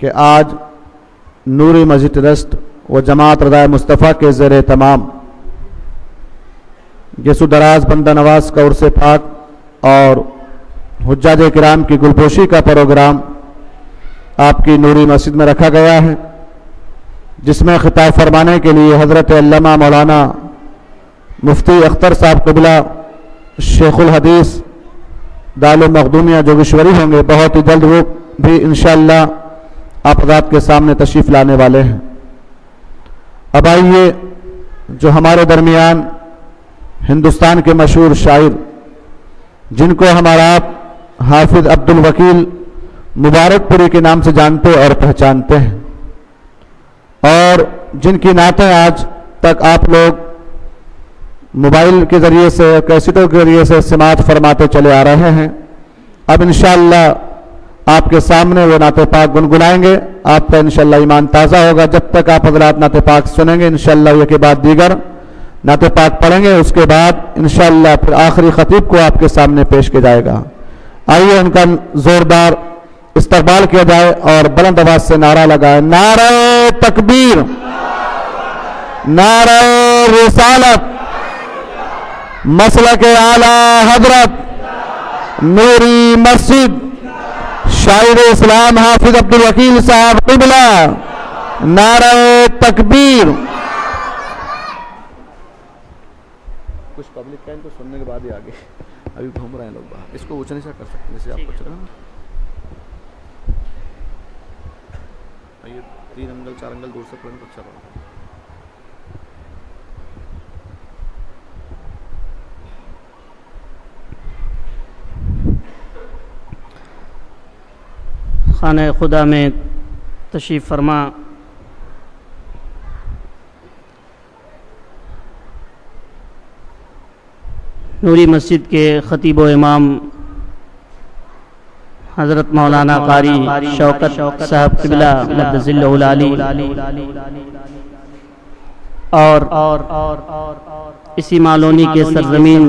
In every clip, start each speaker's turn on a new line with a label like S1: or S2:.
S1: کہ آج نوری مسجد ٹرسٹ و جماعت رضائے مصطفیٰ کے زیر اہتمام یسوع دراز بندہ نواز کا عرس پاک اور حجاج کرام کی گلپوشی کا پروگرام آپ کی نوری مسجد میں رکھا گیا ہے، جس میں خطاب فرمانے کے لیے حضرت علامہ مولانا مفتی اختر صاحب قبلہ شیخ الحدیث دارالمخدومیہ جوگیشوری ہوں گے۔ بہت ہی جلد وہ بھی انشاءاللہ آپ حضرات کے سامنے تشریف لانے والے ہیں۔ اب آئیے جو ہمارے درمیان ہندوستان کے مشہور شاعر جن کو ہمارا آپ حافظ عبد الوکیل مبارک پوری کے نام سے جانتے اور پہچانتے ہیں، اور جن کی نعتیں آج تک آپ لوگ موبائل کے ذریعے سے کیسٹوں کے ذریعے سے سماعت فرماتے چلے آ رہے ہیں، اب انشاءاللہ آپ کے سامنے وہ نعت پاک گنگنائیں گے۔ آپ کا انشاءاللہ ایمان تازہ ہوگا جب تک آپ حضرات نعت پاک سنیں گے۔ انشاءاللہ یہ کے بعد دیگر نعت پاک پڑھیں گے، اس کے بعد انشاءاللہ پھر آخری خطیب کو آپ کے سامنے پیش کیا جائے گا۔ آئیے ان کا زوردار استقبال کیا جائے اور بلند آواز سے نعرہ لگائے، نعرہ تکبیر، نعرہ رسالت، مسلک اعلیٰ حضرت نوری مسجد شاعر اسلام حافظ عبد الوکیل صاحب قبلہ، نعرہ تکبیر۔ کچھ پبلک کا ان کو سننے کے بعد ہی آگے ابھی گھوم رہے ہیں لوگ باہر، اس کو اونچا نیچا کر سکتے ہیں جیسے آپ کو چلا یہ 3 انگل 4 انگل دور سے پڑھیں تو اچھا رہا۔
S2: خانہ خدا میں تشریف فرما نوری مسجد کے خطیب و امام حضرت مولانا قاری شوکت صاحب قبلہ مقدس ذلہ العالی، اور اسی مالونی کے سرزمین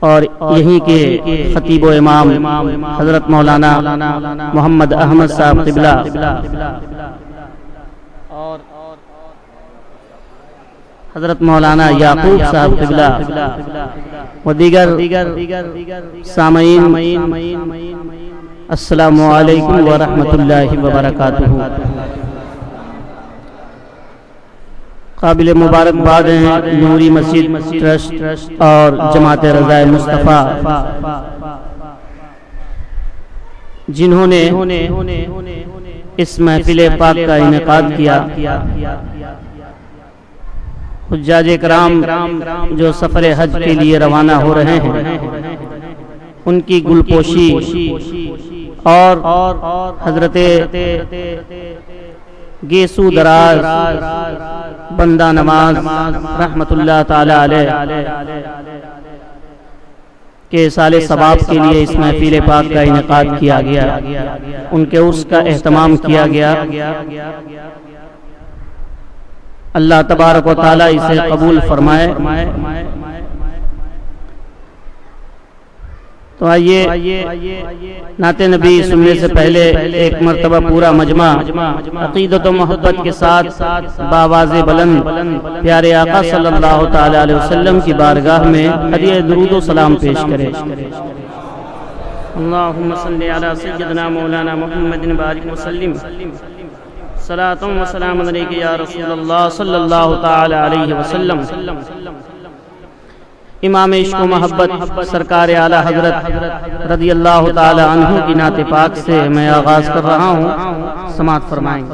S2: اور یہیں کے خطیب و امام حضرت مولانا محمد احمد صاحب قبلہ اور حضرت مولانا یعقوب صاحب قبلہ و دیگر سامعین، السلام علیکم ورحمۃ اللہ وبرکاتہ۔ قابل مبارکباد ہیں نوری مسجد ٹرسٹ اور جماعت رضائے مصطفیٰ جنہوں نے اس محفل پاک کا انعقاد کیا۔ حجاج کرام جو سفر حج کے لیے روانہ ہو رہے ہیں ان کی گلپوشی اور حضرت یسوع دراز بندہ نواز رحمت اللہ تعالی علیہ کے سال ثواب کے لیے اس محفل پاک کا انعقاد کیا گیا، ان کے عرس کا اہتمام کیا گیا۔ اللہ تبارک و تعالی اسے قبول فرمائے۔ تو آئیے نعت نبی سننے سے پہلے ایک مرتبہ پورا مجمع عقیدت و محبت کے ساتھ بآواز بلند پیارے آقا صلی اللہ تعالی علیہ وسلم کی بارگاہ میں ہدیہ درود و سلام پیش کرے۔ اللہم صلی علی سیدنا مولانا محمد بارک وسلم، صلاۃ و سلام علیک یا رسول اللہ صلی اللہ تعالی علیہ وسلم۔ امام عشق و محبت سرکار اعلیٰ حضرت رضی اللہ تعالی عنہ کی نعت پاک سے میں آغاز کر رہا ہوں، سماعت فرمائیں۔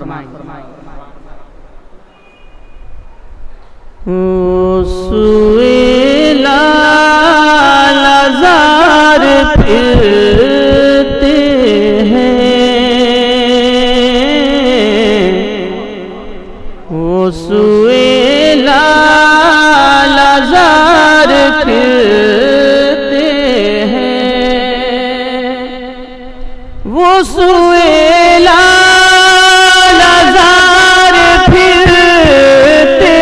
S2: سوئے لال زار پھرتے ہیں، سوئے لال زار پھرتے ہیں، وہ سوئے لال زار پھرتے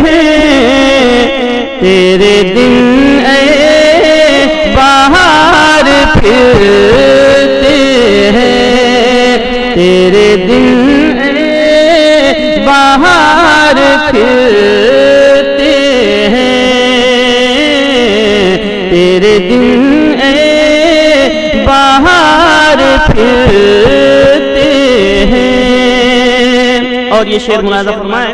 S2: ہیں، تیرے دن اے بہار پھرتے تیرے دن باہر پھرتے ہیں، تیرے دن باہر پھرتے ہیں۔ اور یہ شعر ملاحظہ فرمائیں،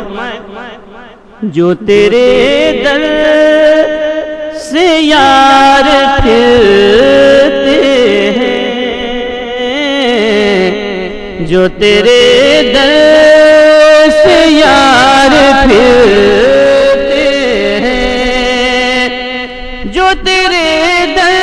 S2: جو تیرے در سے یار پھرتے ہیں، جو تیرے در سے یار پھرتے ہیں، جو تیرے در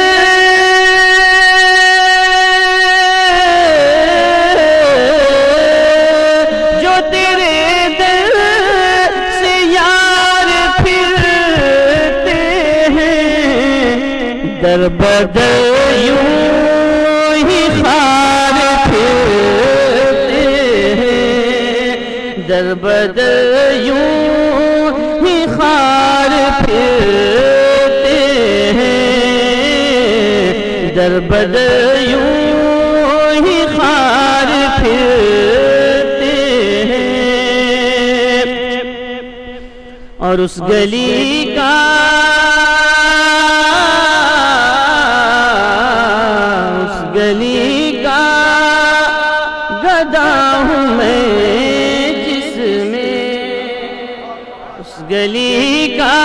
S2: در بدر یوں ہی خار پھرتے ہیں، در بدر یوں ہی خار پھرتے ہیں، در بدر یوں ہی خار پھرتے ہیں۔ اور اس گلی کا گلی کا گدا ہوں میں، جس میں اس گلی کا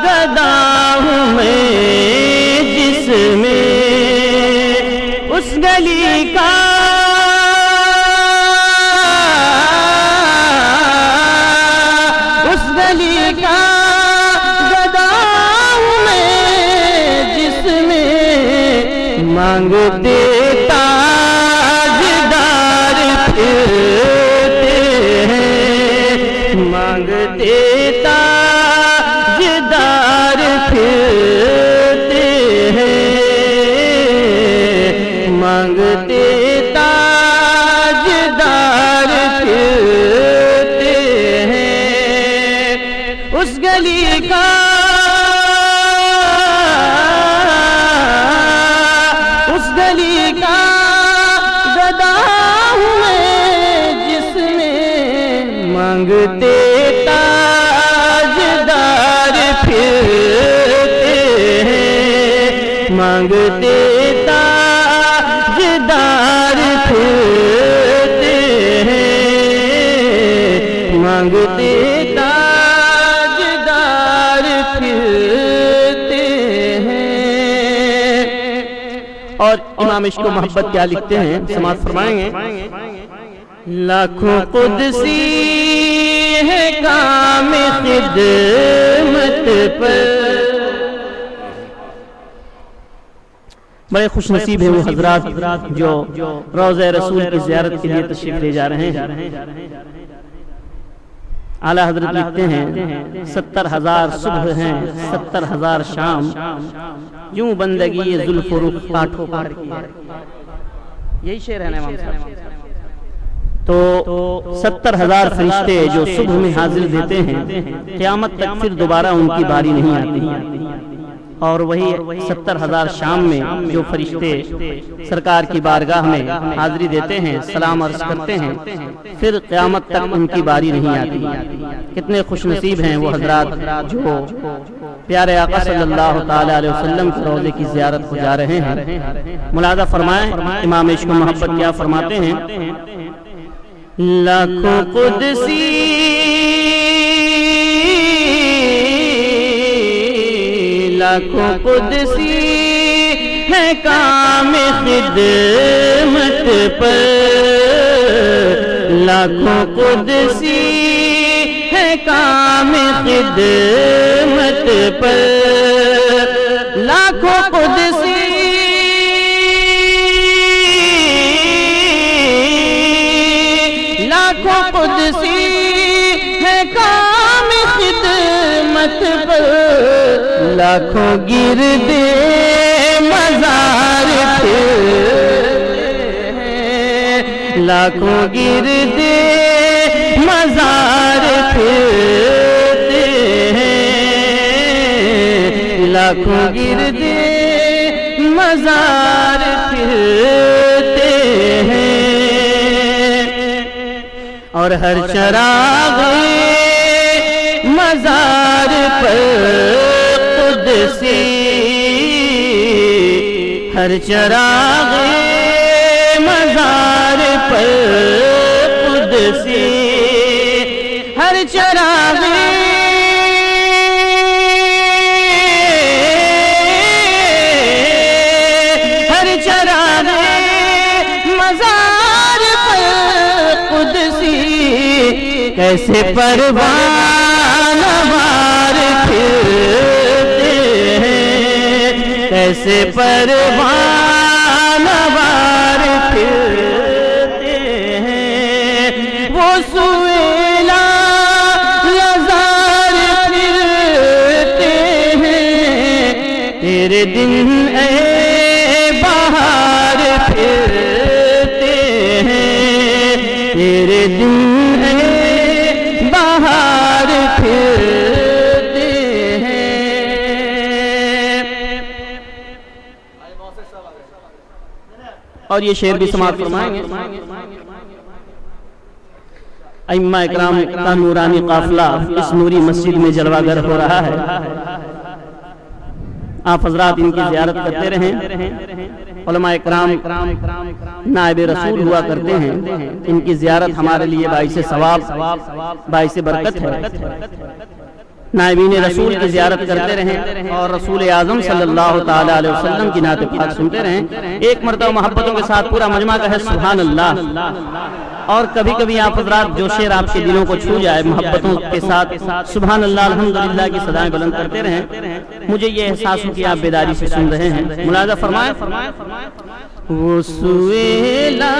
S2: گدا ہوں میں، جس میں اس گلی کا مانگتے تاجدار پھرتے ہیں، مانگتے تاجدار پھرتے ہیں، مانگتے تاجدار پھرتے ہیں۔ اس گلی کا مانگتے تاجدار پھرتے ہیں، مانگتے تاجدار پھرتے ہیں، مانگتے تاجدار پھرتے ہیں۔ اور امام عشق و محبت کیا لکھتے ہیں، سماعت فرمائیں گے۔ لاکھوں قدسی ہے کام خدمت پر، بڑے خوش نصیب ہیں وہ حضرات جو روضہ رسول کی زیارت کے لیے تشریف لے جا رہے ہیں۔ اعلیٰ حضرت لکھتے ہیں 70,000 صبح ہیں 70,000 شام، یوں بندگی زلف و رخ کاٹھوں کاٹ کی ہے۔ یہی شعر ہے نا امام صاحب۔ تو 70,000 فرشتے جو صبح میں حاضر دیتے ہیں، قیامت تک پھر دوبارہ ان کی باری نہیں آتی، اور وہی 70,000 شام میں جو فرشتے سرکار کی بارگاہ میں حاضری دیتے ہیں، سلام عرض کرتے ہیں، پھر قیامت تک ان کی باری نہیں آتی۔ کتنے خوش نصیب ہیں وہ حضرات جو پیارے آقا صلی اللہ تعالی علیہ وسلم کے روضے کی زیارت کو جا رہے ہیں۔ ملاحظہ فرمائیں امام عشق و محبت کیا فرماتے ہیں۔ لاکھوں قدسی لاکھوں قدسی ہے کام خدمت پر، لاکھوں قدسی ہے کام خدمت پر، لاکھوں قدسی قدسی ہے کام خدمت پر، لاکھوں گرد مزار پھرتے ہیں، لاکھوں گرد مزار پھرتے ہیں، لاکھوں گرد مزار پھرتے ہیں۔ اور ہر چراغ مزار پر قدسی، ہر چراغ مزار پر قدسی، ہر چراغ مزار پر قدسی، کیسے پروانہ وار پھرتے ہیں، کیسے پروانہ وار پھرتے ہیں، وہ سویلا لزار پھرتے ہیں، تیرے دن اے بہار پھرتے ہیں، تیرے دن اے بہار پھرتے ہیں۔ اور یہ شعر بھی سماعت فرمائیں گے۔ ائمہ اکرام کا نورانی قافلہ اس نوری مسجد میں جلوہ گر ہو رہا ہے، آپ حضرات ان کی زیارت کرتے رہیں۔ علماء اکرام نائب رسول ہوا کرتے ہیں، ان کی زیارت ہمارے لیے باعث ثواب باعث برکت ہے۔ نائبین رسول کی زیارت کرتے رہیں اور رسول اعظم صلی اللہ تعالی علیہ وسلم کی نعت پاک سنتے رہیں۔ ایک مرتبہ محبتوں کے ساتھ پورا مجمع کہے سبحان اللہ۔ اور کبھی کبھی آپ حضرات جو شعر آپ کے دلوں کو چھو جائے، محبتوں کے ساتھ سبحان اللہ الحمدللہ کی صدائیں بلند کرتے رہیں۔ مجھے یہ احساس ہو کہ آپ بیداری سے سن رہے ہیں، ملاحظہ فرمائیں۔ وہ سویلا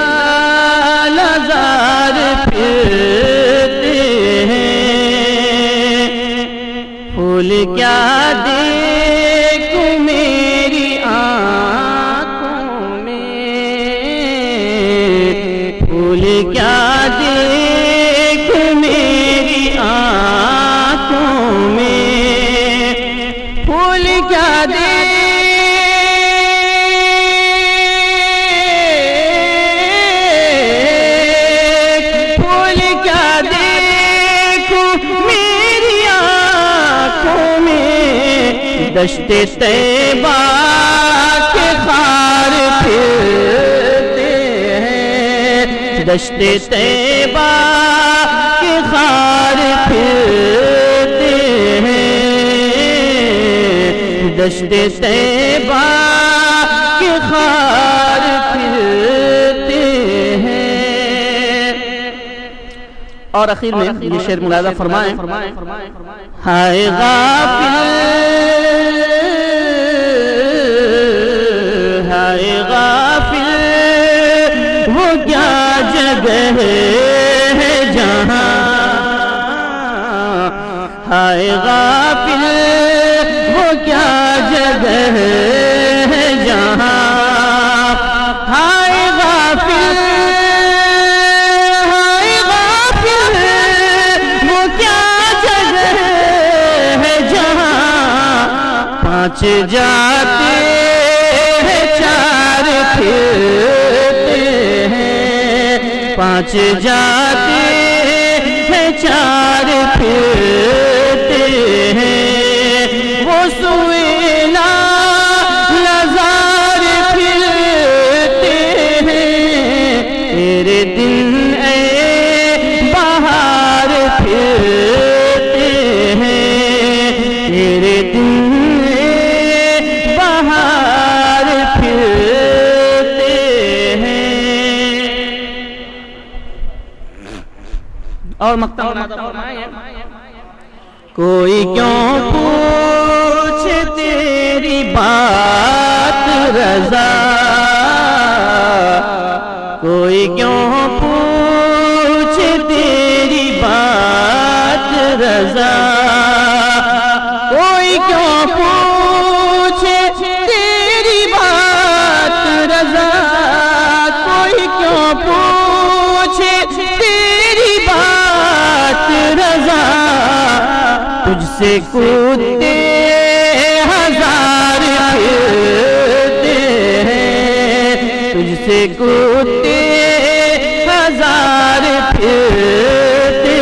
S2: لزار پھرتے ہیں، پھول کیا دیکھوں میری آنکھوں میں، پھول کیا دیکھوں میری آنکھوں میں، پھول کیا پھول کیا دیکھوں میری آنکھوں میں، دشت طیبہ کے خار پھرتے ہیں، دشت طیبہ کے خار پھرتے ہیں، دشت طیبہ کے خار پھرتے ہیں۔ اور اخیر میں یہ شعر ملاحظہ فرمائیں۔ ہائے غافل، ہائے غافل، وہ کیا جگہ ہے جہاں، ہائے غافل، وہ کیا جگہ ہے جہاں، ہائے غافل، ہائے غافل، وہ کیا جگہ ہے جہاں، پانچ جاتے ہیں چار پھرتے ہیں، پانچ جاتے ہیں چار پھرتے ہیں، وہ سویلا لزار پھرتے ہیں، تیرے دن اے بہار پھرتے ہیں، تیرے دن اے بہار پھرتے ہیں۔ اور مقطع فرمائیں، کوئی کیوں پوچھے تیری بات رضا، کوئی کیوں پوچھے تیری بات رضا، کوئی کیوں پوچھے تیری بات رضا، کوئی کیوں پوچھے تیری بات رضا، تجھ سے کتے ہزار پھرتے ہیں، تجھ سے کتے ہزار پھرتے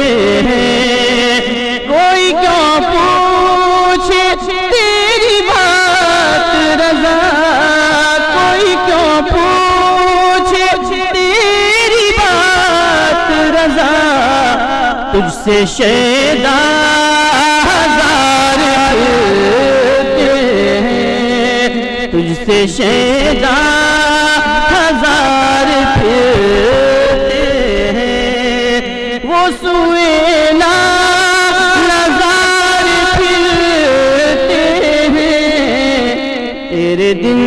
S2: ہیں، کوئی کیوں پوچھے تیری بات رضا، کوئی کیوں پوچھے تیری بات رضا، تجھ سے شیدا ہزار پھرتے ہیں، تجھ سے شیدا ہزار پھرتے ہیں، وہ سوئے نظار پھرتے ہیں، تیرے دن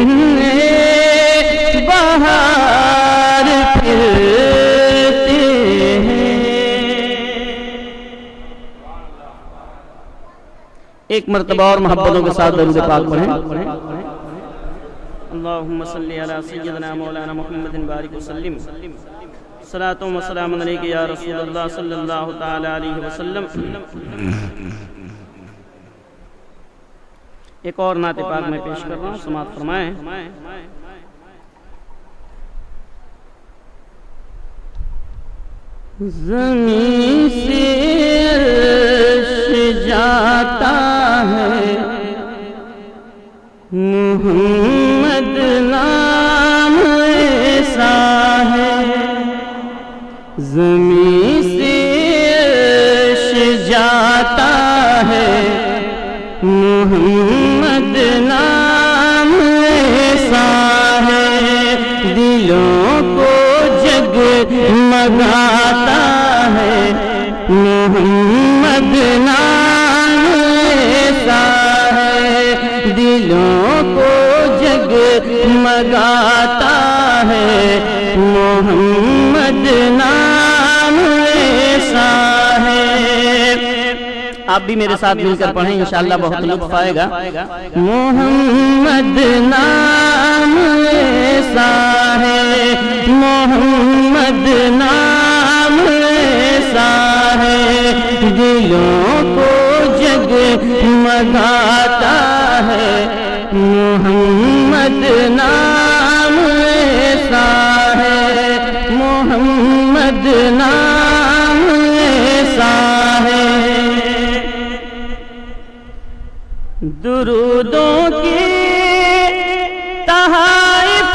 S2: بہار پھرتے ہیں۔ ایک مرتبہ اور محبتوں کے ساتھ درود پاک پڑھیں۔ اللہم صلی علی سیدنا مولانا محمد بارک وسلم، صلاۃ و سلام علیک یا رسول اللہ صلی اللہ تعالی علیہ وسلم۔ ایک اور نعت پاک میں پیش کر رہا ہوں، سماعت فرمائیں۔ زمین سے عرش جاتا ہے، محمد نام ایسا ہے، زمین سے عرش جاتا ہے، محمد نام ایسا ہے، دلوں کو جگمگاتا ہے، محمد نام ایسا ہے، دلوں کو جگمگاتا ہے، محمد نام ایسا ہے۔ آپ بھی میرے ساتھ مل کر پڑھیں، انشاءاللہ بہت لطف آئے گا۔ محمد نام ایسا ہے، محمد نام ایسا ہے، دلوں کو جگمگاتا ہے، محمد نام ایسا ہے، محمد نام ایسا ہے۔ درودوں کے تحائف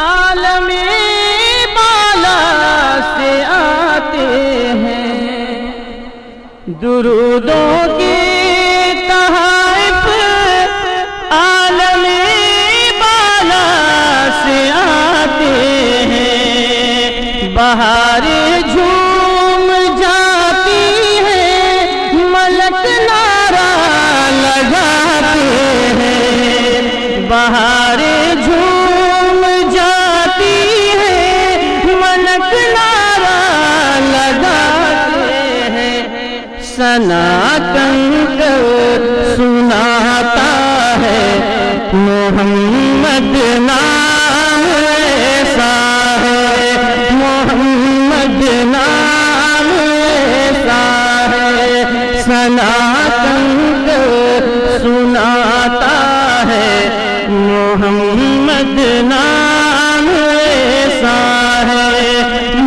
S2: عالم بالا سے آتے ہیں، درودوں کے تحائف عالم بالا سے آتے ہیں، بہار جھوم جاتی ہے، ملک نعرہ لگاتے ہیں، بہار جھوم جاتی ہے، ملک نعرہ لگاتے ہیں، ثنا کنکر سناتا ہے، محمد نام ایسا ہے، محمد نام ایسا ہے، ثنا کنکر سناتا ہے، محمد نام ایسا ہے،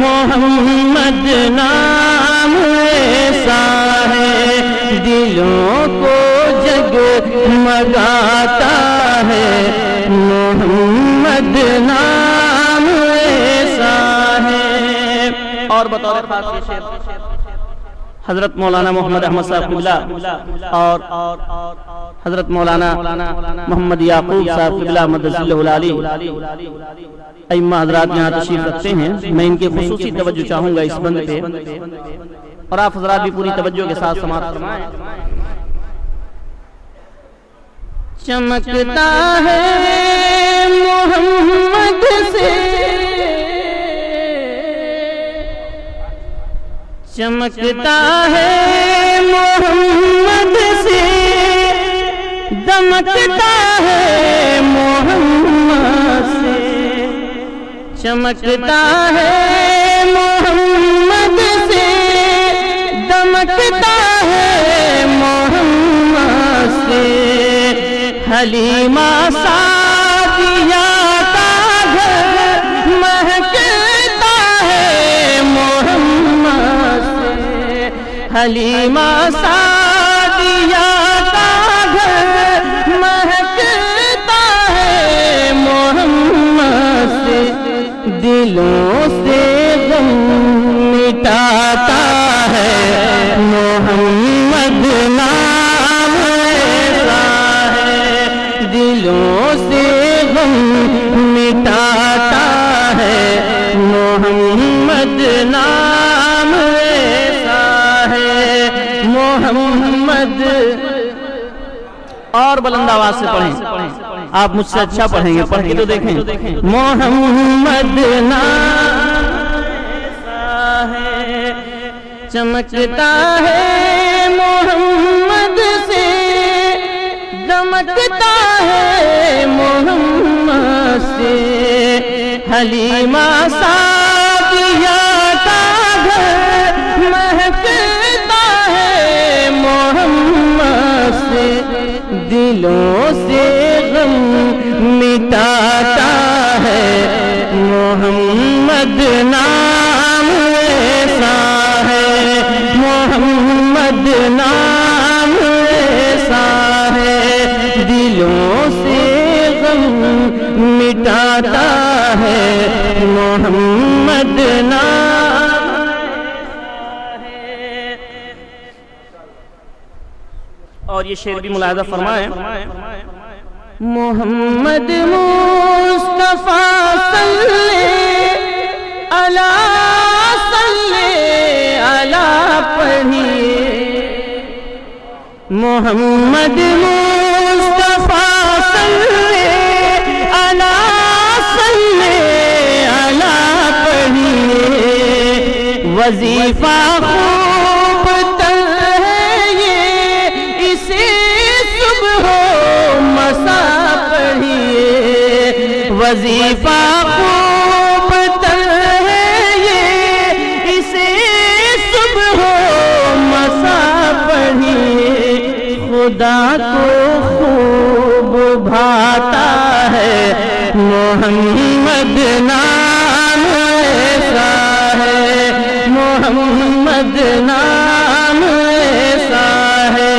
S2: محمد نام ایسا ہے، دلوں کو جگمگاتا ہے، محمد نام ایسا ہے۔ اور بطور خاص یہ شعر حضرت مولانا محمد احمد صاحب قبلہ اور حضرت مولانا محمد یعقوب صاحب قبلہ مدد اللہ العلی ائمہ حضرات یہاں تشریف رکھتے ہیں، میں ان کی خصوصی توجہ چاہوں گا اس بند پہ، اور آپ حضرات بھی پوری توجہ کے ساتھ سماعت فرمائیں۔ چمکتا ہے محمد سے، چمکتا ہے محمد سے، دمکتا ہے محمد سے، چمکتا ہے محمد سے، دمکتا ہے محمد سے، حلیمہ سعدیہ کا گھر مہکتا حلیمہ سعدیہ کا گھر مہکتا ہے محمد سے، دلوں سے غم مٹاتا ہے محمد نام ایسا ہے، دلوں سے غم مٹاتا ہے محمد نام ایسا ہے، محمد۔ اور بلند آواز سے پڑھیں، آپ مجھ سے اچھا پڑھیں گے، پڑھ کے تو دیکھیں۔ محمد نام ایسا ہے، چمکتا ہے محمد سے، دمکتا ہے محمد سے، حلیمہ سعدیہ کا گھر مہکتا ہے محمد سے، دلوں سے غم مٹاتا ہے محمد نام ایسا ہے، محمد نام ایسا ہے، دلوں سے غم مٹاتا ہے محمد نام ایسا ہے۔ اور یہ شعر بھی ملاحظہ فرمائیں، محمد مصطفیٰ صلی اللہ پڑھیے، محمد مصطفیٰ صلی اللہ پڑھیے، وظیفہ خوب تر ہے یہ، اسے صبح و مساء پڑھیے، وظیفہ خوب تر ہے یہ، اسے صبح و مساء پڑھیے، خدا کو خوب بھاتا ہے محمد نام ایسا ہے، محمد نام ایسا ہے،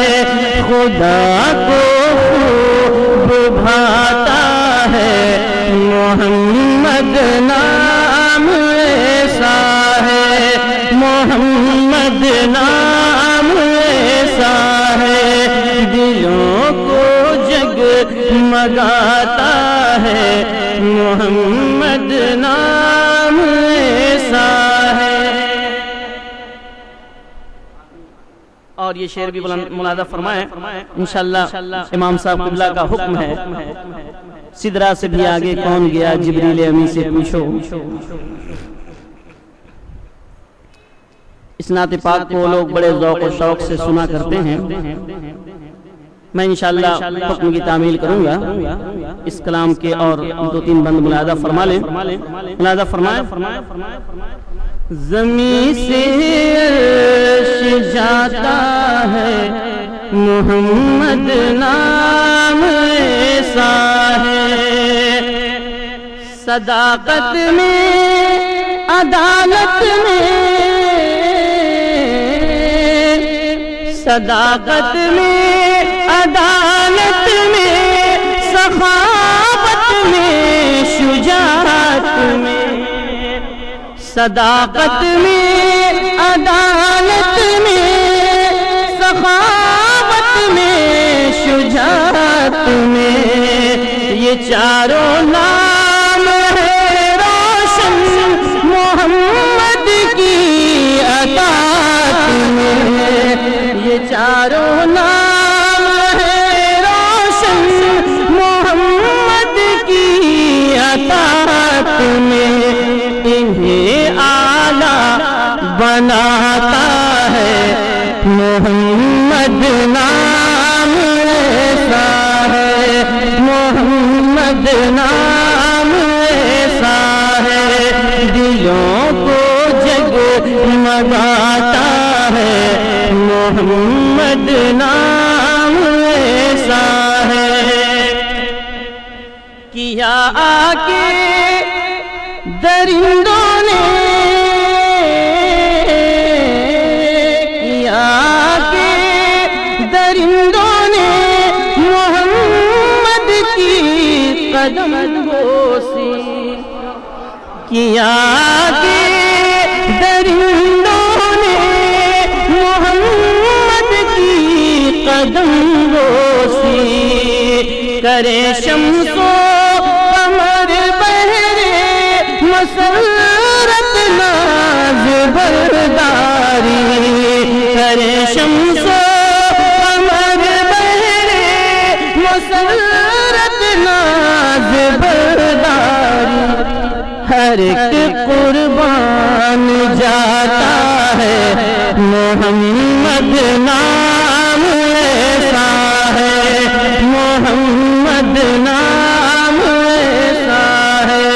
S2: خدا کو خوب بھاتا ہے محمد نام ایسا ہے، محمد نام ایسا ہے، دلوں کو جگمگاتا ہے محمد نام ایسا ہے۔ اور یہ شعر بھی ملاحظہ فرمائیں، انشاءاللہ امام صاحب قبلہ کا حکم ہے، سدرہ سے بھی آگے کون گیا جبریل امی سے پوچھو۔ اس نعت پاک کو لوگ بڑے ذوق و شوق سے سنا کرتے ہیں، میں انشاءاللہ حکم کی تعمیل کروں گا۔ اس کلام کے اور دو تین بند ملاحظہ فرما لیں، ملاحظہ فرمائیں، زمین سے عرش جاتا ہے محمد نام ایسا ہے، صداقت میں عدالت میں، صداقت میں عدالت میں، سخاوت میں شجاعت میں، صداقت میں عدالت میں، سخاوت میں شجاعت میں، یہ چاروں نام ہے روشن محمد کی اطاعت میں، یہ چاروں نام ہے روشن محمد کی اطاعت میں، انہیں اعلیٰ بناتا ہے محمد نام ایسا ہے، محمد نام ایسا ہے، دلوں کو جگمگاتا ہے محمد نام ایسا ہے، کیا آکے درندوں نے، کیا کیا کہ درندوں نے محمد کی قدم بوسی، کرے شمس و قمر بہرے مسرت ناز برداری، کرے شمس و قمر بہرے مسرت ناز برداری، ہر ایک قربان جاتا ہے محمد نام ایسا ہے، محمد نام ایسا ہے،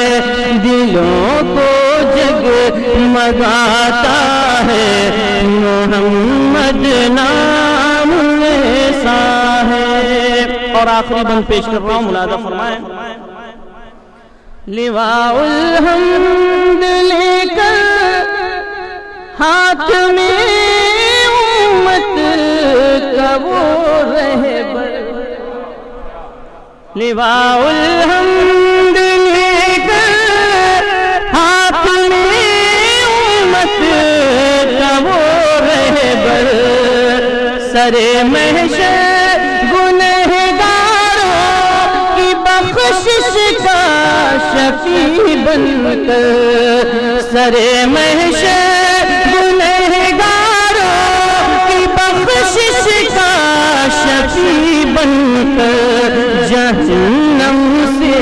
S2: دلوں کو جگمگاتا ہے محمد نام ایسا ہے۔ اور آخری بند پیش کر رہا ہوں، ملاحظہ فرمائیں۔ لواء الحمد لے کر ہاتھ میں امت کا وہ رہبر، لواء الحمد لے کر ہاتھ میں امت کا وہ رہبر، سرے محشر گنہگاروں کی بخشش کا شفیع بن کر، سرے محشر گنہگاروں کی بخشش کا شفیع بن کر، جہنم سے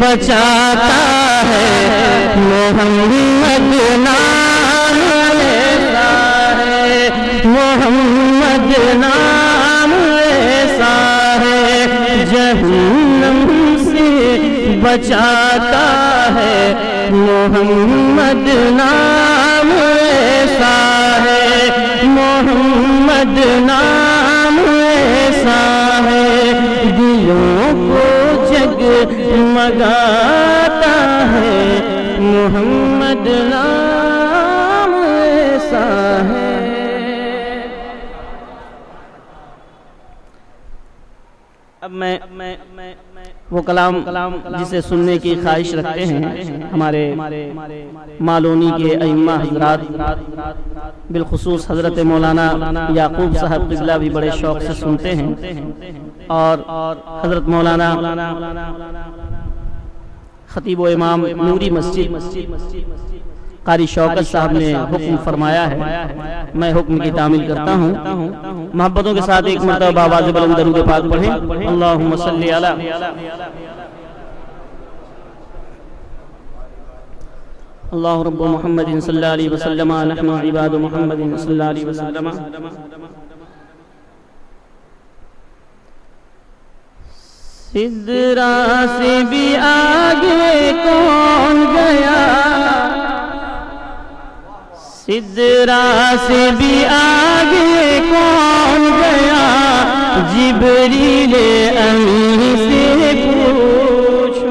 S2: بچاتا ہے محمد نام ایسا ہے، محمد نام ایسا ہے، جہنم سے بچاتا ہے محمد نام ایسا ہے، محمد نام ایسا ہے، دلوں کو جگمگاتا ہے محمد نام ایسا ہے۔ اب میں وہ کلام جسے سننے کی خواہش رکھتے ہیں، ہمارے مالونی کے ائمہ حضرات، بالخصوص حضرت مولانا یعقوب صاحب قبلہ بھی بڑے شوق سے سنتے ہیں، اور حضرت مولانا خطیب و امام نوری مسجد قاری شوکت صاحب نے حکم فرمایا ہے، میں حکم کی تعمیل کرتا ہوں۔ محبتوں کے ساتھ ایک مرتبہ آواز بلند درود پاک پڑھیں۔ اللہم صلی علی اللہ رب محمد صلی اللہ علیہ وسلم، نحن عباد محمد صلی اللہ علیہ وسلم۔ سدرا سے بھی آگے کون گیا، سدرا سے بھی آگے کون گیا، جبریل امین سے پوچھو۔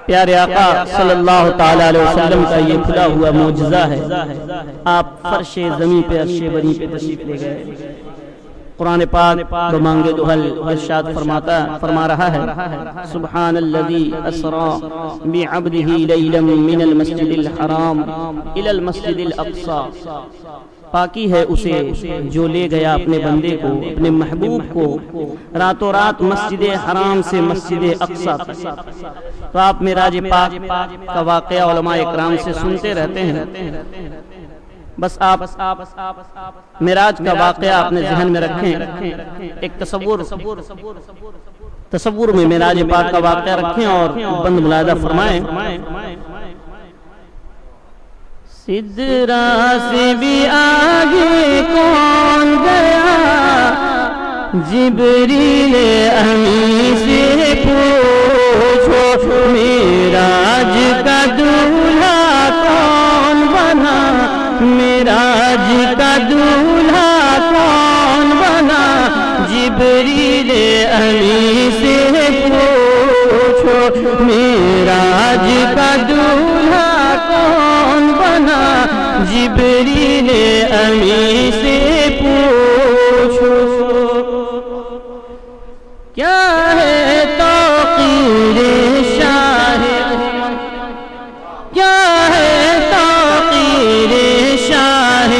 S2: پیارے آقا صلی اللہ تعالیٰ علیہ وسلم کا یہ کھلا ہوا معجزہ ہے، آپ فرش زمین پہ عرش بری پہ تشریف لے گئے۔ قرآن پاک بمانگ دہل ارشاد فرما رہا ہے، سبحان الذی اسرا بعبدہ لیلا من المسجد الحرام الی المسجد الاقصی، پاکی ہے اسے جو لے گیا اپنے بندے کو، اپنے محبوب کو راتوں رات مسجد حرام سے مسجد اقصی تک۔ تو آپ معراج پاک کا واقعہ علماء اکرام سے سنتے رہتے ہیں، بس آپ معراج کا واقعہ اپنے ذہن میں رکھیں، ایک تصور میں معراج پاک کا واقعہ رکھیں اور بند ملاحظہ فرمائیں۔ سدرا سے بھی آگے کون گیا، جبریل امین سے پوچھو، معراج کا دولہا کون بنا، معراج کا دولہا کون بنا، جبریل امین سے پوچھو، معراج کا دولہا کون بنا، جبریل امی سے پوچھو کیا ہے توقیر شاہ کیا ہے توقیر شاہ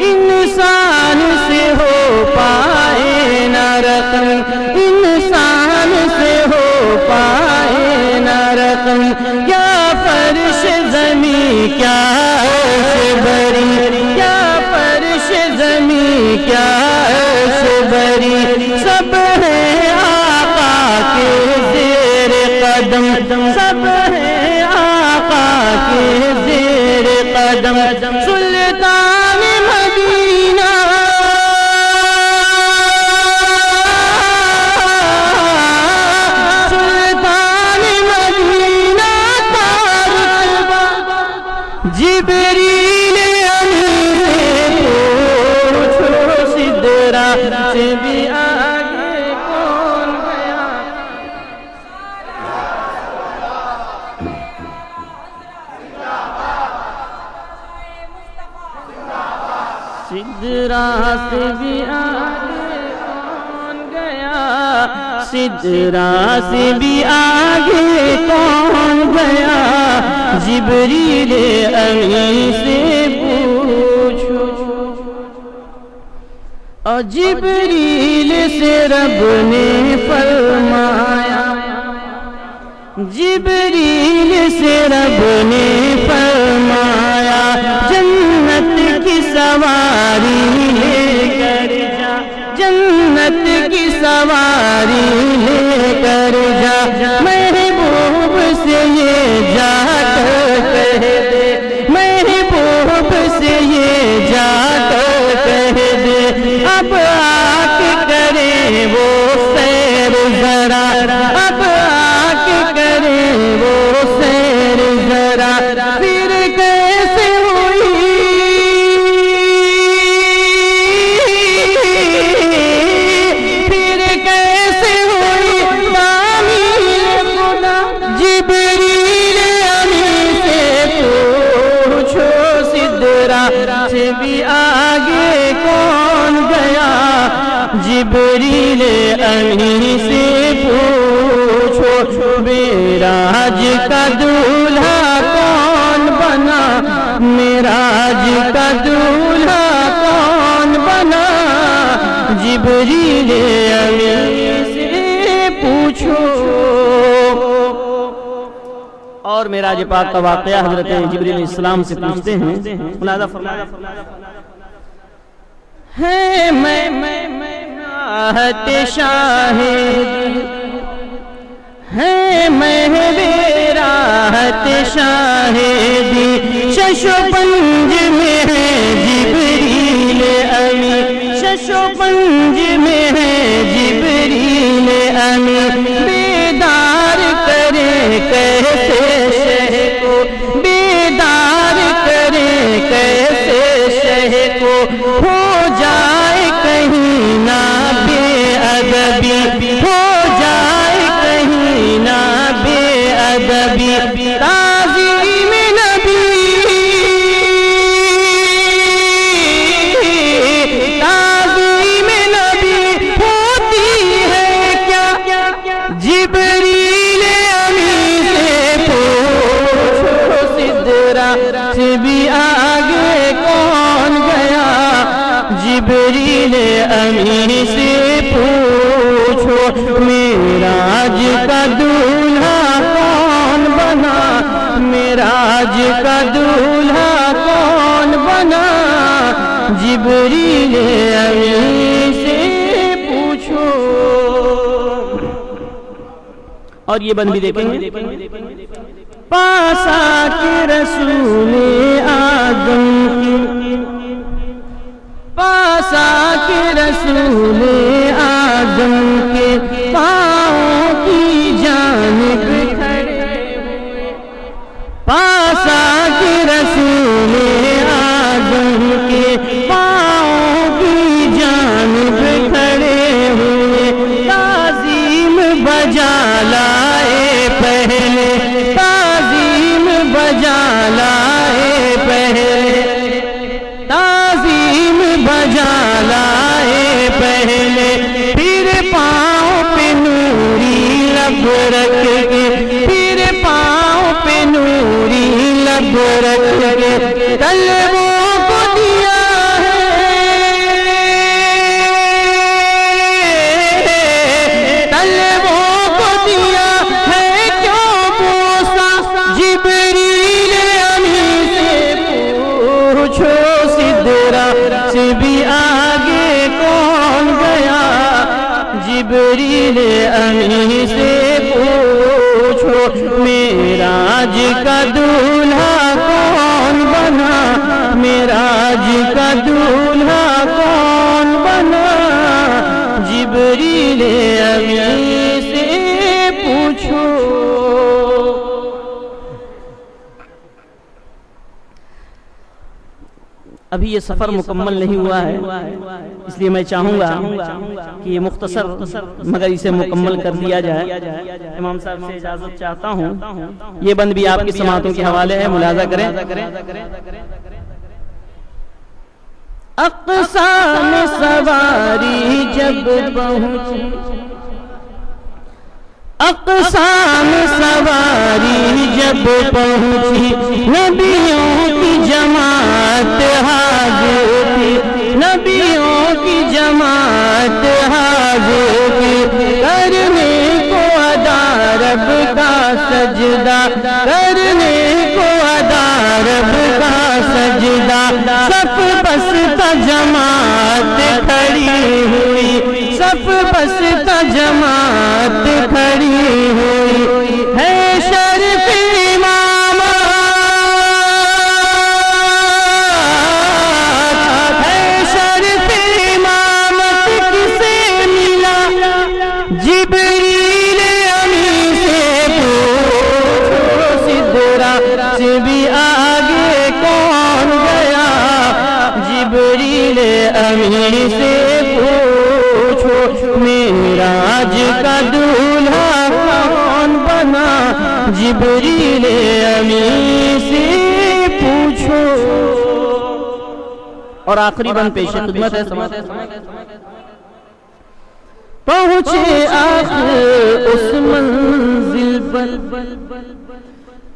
S2: انسان سے ہو پائے نہ رقم انسان سے ہو پائے نہ رقم کیا فرش زمین کیا بری کیا فرش زمین کیا بری سب ہے آقا کے زیر قدم سب ہے آقا کے زیر قدم سلطان مدینہ سلطان مدینہ جبریل امی سے پوچھو سدرا سے بھی آگے کون گیا سدرا سے بھی آگے کون گیا سدرا سے بھی آگے کون گیا جبریل امی سے پوچھو اور جبریل سے رب نے فرمایا جبریل سے رب نے فرمایا جنت کی سواری لے کر جا جنت کی سواری لے کر جا محبوب سے یہ جا کر کہہ دے محبوب سے یہ جا کر کہہ دے اب آ کے کرے وہ سیر ذرا اب آ کے کرے وہ سیر ذرا پھر کیسے ہوئی پھر کیسے ہوئی تعمیر خدا جبریل امی سے پوچھو سدرا سے بھی آگے کون گیا جبریل امی سے پوچھو معراج کا دولہا کون بنا معراج کا دولہا کون بنا جبریل امی سے پوچھو اور معراج پاک کا واقعہ حضرت جبریل علیہ السلام سے پوچھتے ہیں ملاحظہ فرمائیں ہے میں راحت شاہد ہے میں راحت شاہدی شش و پنج میں ہے جبریل امی شش و پنج میں ہے جبریل امی بیدار کرے کیسے شہ کو بیدار کرے کیسے شہ کو ہو جائے کہیں نہ بے ادبی ہو جائے کہیں نہ بے ادبی تعظیم نبی تعظیم نبی ہوتی ہے کیا جبریل امی سے پوچھو سدرا سے بھی آگے کون گیا جبریل امی سے پوچھو معراج کا دولہا کون بنا معراج کا دولہا کون بنا جبریل امی سے پوچھو اور یہ بند بھی دیکھیں گے پاس آ کے رسول آدم کی پاس آ کے رسول آدم کے پاؤں کی جانب کھڑے ہوئے پاس آ کے رسول آدم کے پاؤں کی جانب کھڑے ہوئے تعظیم بجا لائے پہلے تعظیم بجا لائے پہلے قدرت کے طلبوں کو دیا جبریل امی سے پوچھو معراج کا دولہا کون بنا معراج کا دولہا کون بنا جبریل امی سے پوچھو ابھی یہ سفر مکمل نہیں ہوا ہے اس لیے میں چاہوں گا کہ یہ مختصر مگر اسے مکمل کر دیا جائے امام صاحب سے اجازت چاہتا ہوں یہ بند بھی آپ کی سماعتوں کے حوالے ہے ملاحظہ کریں اقصی میں سواری جب پہنچی اقصی میں سواری جب پہنچی نبیوں کی جماعت حاضر تھی نبیوں کی جماعت حاضر تھی کرنے کو ادا رب کا سجدہ کرنے کو ادا رب کا سجدہ صف بستہ جماعت کھڑی ہوئی صف بستہ جماعت کھڑی ہوئی ہے شرف امامت ہے شرف امامت کسے ملا جبریل امی سے پوچھو سدرا سے بھی آگے کون گیا جبریل امی سے پوچھو معراج کا دولہا کون بنا جبریل امی سے پوچھو اور آخری بند پیش خدمت ہے پہنچے آخر اس منزل پر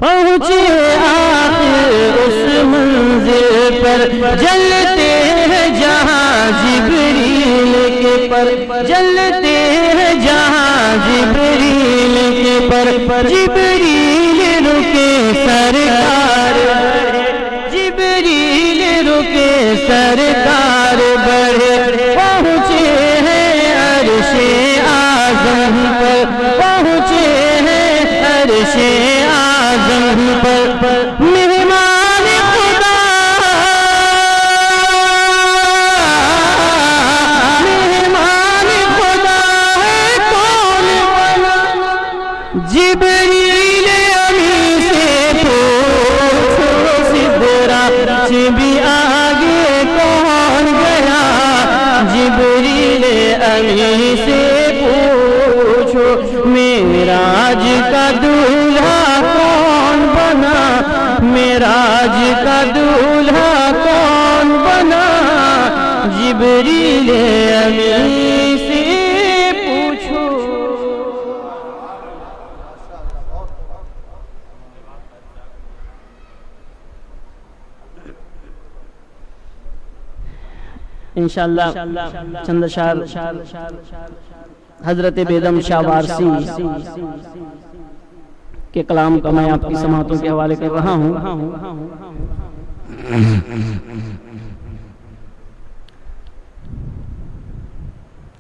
S2: پہنچے آخر اس منزل پر جلتے ہیں جہاں جبریل کے پر جلتے ہیں جہاں جبریل کے پر جبریل رکے سرکار جبریل رکے سرکار بڑھے پہنچے ہیں عرش اعظم پر پہنچے ہیں عرش اعظم پر مہمان خدا مہمان خدا ہے کون بنا جبریل امی سے پوچھو سدرا سے بھی آگے کون گیا جبریل امی سے پوچھو معراج کا دولہا کون بنا معراج کا دولہا کون بنا جبریل امی سے پوچھو انشاءاللہ چند اشعار حضرت بیدم شاہ وارسی کے کلام کا میں آپ کی سماعتوں کے حوالے کر رہا ہوں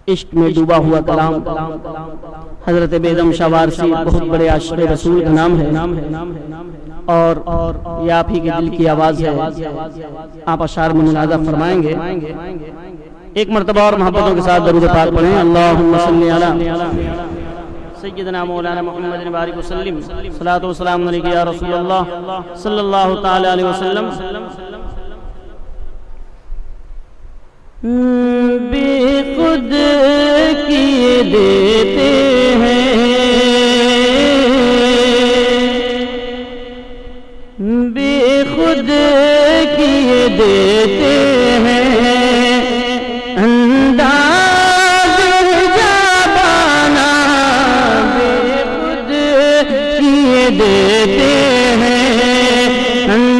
S2: عشق میں ڈوبا ہوا کلام حضرت بیدم شاہ وارسی بہت بڑے عاشق رسول کا نام ہے اور یہ آپ ہی کے دل کی آواز ہے آپ اشعار میں ملاحظہ فرمائیں گے ایک مرتبہ اور محبتوں کے ساتھ درود پاک پڑھیں اللہم صلی علی سیدنا مولانا محمد بارک وسلم صلاۃ و سلام علیک یا رسول اللہ صلی اللہ تعالی علیہ وسلم بے خود کیے دیتے ہیں بے خود کیے دیتے ہیں انداز جابانا بے خود کیے دیتے ہیں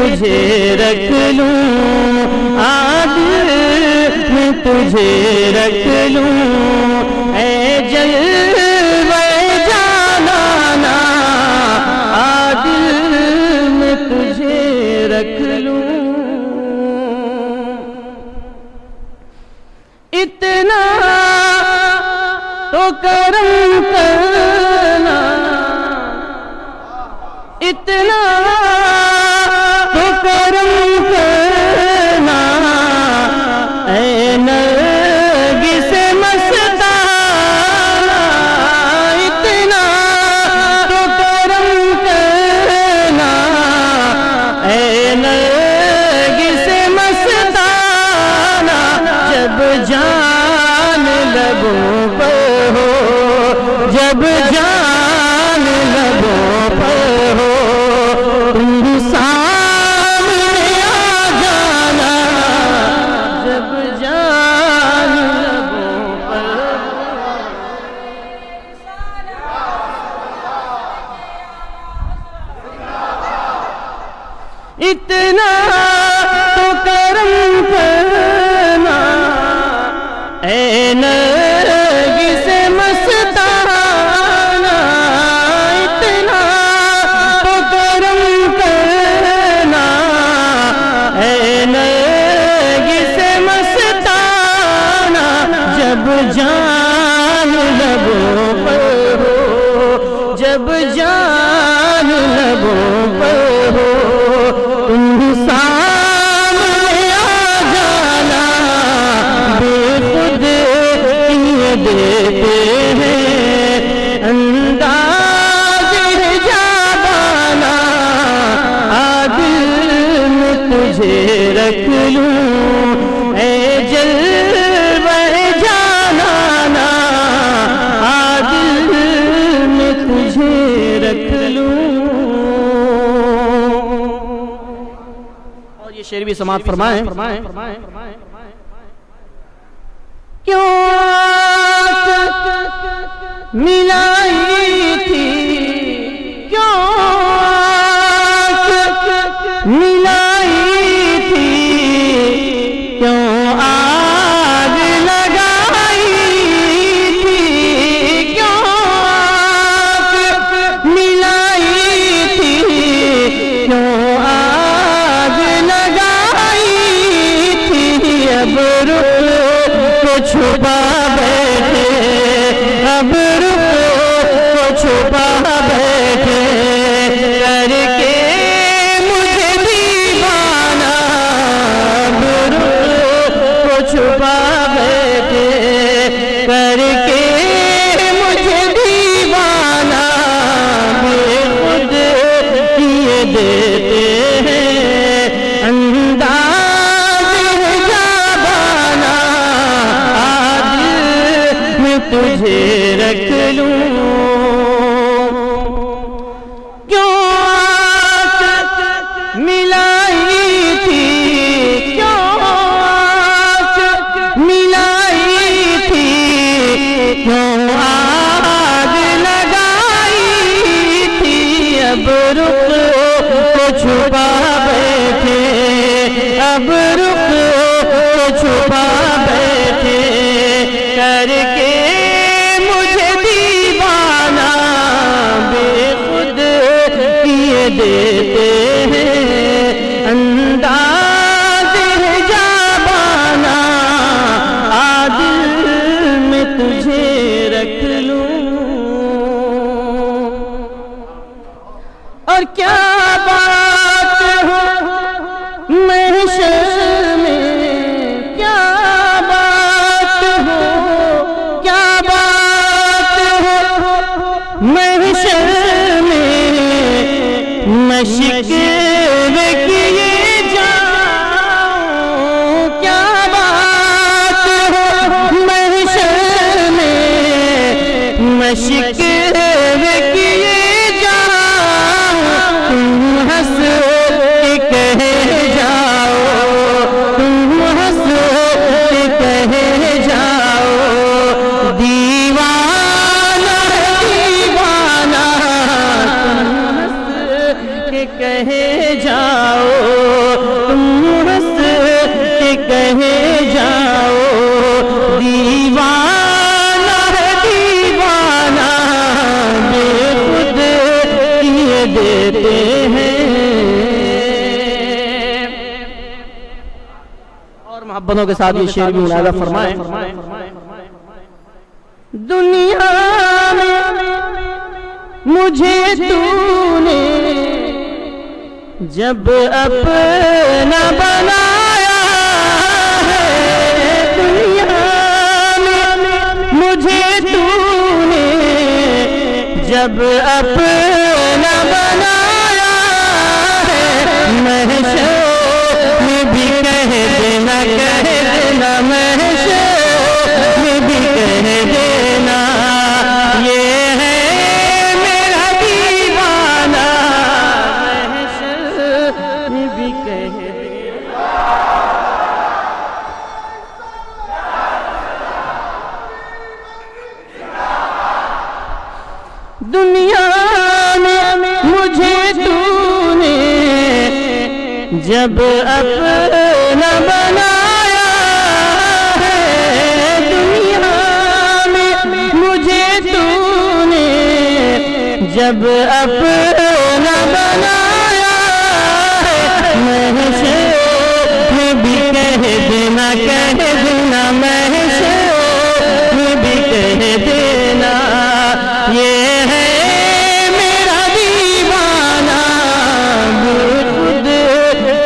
S2: تجھے رکھ لوں، عادل میں تجھے رکھ لوں، اے جلوہ جانانا عادل میں تجھے رکھ لوں۔ اتنا تو کرم کرنا، اتنا تو کرم کرنا، اے نرگس مستانہ، اتنا تو کرم کرنا، اے نرگس مستانہ، جب جان لبوں پر ہو، جب جان لبوں پر ہو، تم سامنے آ جانا، جب جان لبوں پر اتنا تو کرم کرنا، اے نرگس مستانہ، اتنا تو کرم کرنا، اے نرگس مستانہ، جب جان لبوں پر ہو، جب جان لبوں پر ہو، تم سامنے آ جانا، بے خود یہ دیتے ہیں انداز حجابانہ، عادل میں تجھے رکھ لوں، اے جلوہ جانانا عادل میں تجھے رکھ لوں۔ اور یہ شعر بھی سماعت فرمائیں۔ کیوں آنکھ ملائی تھی، کیوں آنکھ ملائی تھی، کیوں آگ لگائی تھی، کیوں آنکھ ملائی تھی، کیوں آگ لگائی تھی، اب رخ کو چھپا بیٹھے، اب رخ کو چھپا بیٹھے، کر کے مجھے دیوانہ، اب رخ کو چھپا بیٹھے، کر کے مجھے دیوانہ، بے خود کیے دیتے ہیں انداز حجابانہ، عادل میں تجھے رکھ لوں، کیوں آنکھ ملائی تھی، کیوں آنکھ ملائی تھی، کیوں آگ لگائی تھی، اب رخ کو چھپا بیٹھے، اب رخ کو چھپا بیٹھے، کر کے مجھے دیوانہ، بے خود کیے دیتے ہیں انداز حجابانہ، عادل میں تجھے رکھ لوں۔ اور کیا بات ہو محشر میں، کیا بات ہو، کیا بات ہو محشر میں، میں شکوے کیے جاؤں، کیا بات ہو محشر میں، میں شکوے کیے جاؤں، تم ہنس کے کہے جاؤ، تم ہنس کے کہے جاؤ، دیوانہ دیوانہ، تم ہنس کے کہے جاؤ، اپنوں کے ساتھ یہ شعر بھی ملاحظہ فرمائیں. دنیا میں مجھے تو نے جب اپنا بنایا ہے، دنیا میں مجھے تو نے جب اپنا بنایا ہے، محشر میں بھی کہہ دینا، کہہ دینا، محشر میں بھی کہہ دینا، یہ ہے میرا دیوانہ، محشر میں بھی کہہ دینا. دنیا میں مجھے تو نے جب اپنا بنایا ہے، دنیا میں مجھے تو نے جب اپنا بنایا ہے، محشر میں بھی کہہ دینا، کہہ دینا، محشر میں بھی کہہ دینا، یہ ہے میرا دیوانہ، بے خود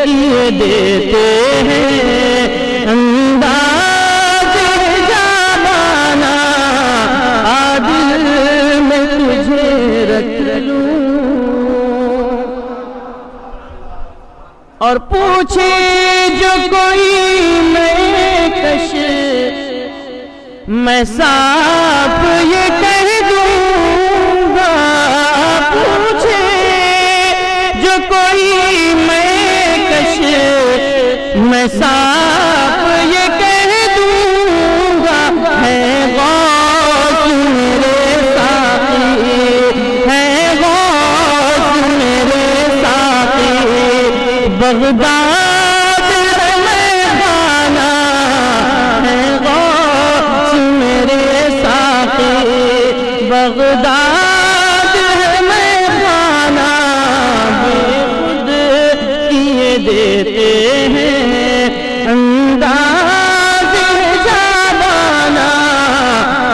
S2: کیے دیتے ہیں انداز جانانا، عادل میں تجھے رکھ لوں. اور پوچھے جو کوئی میں کش، میں صاف یہ کہہ دوں گا، پوچھے جو کوئی میں کش، میں صاف یہ کہہ دوں گا، ہے غوث میرے ساقی، ہے غوث میرے ساقی، بغداد ہے میخانہ، ہے غوث میرے ساقی، بغداد ہے میخانہ، بے خود کیے دیتے ہیں انداز جانانا،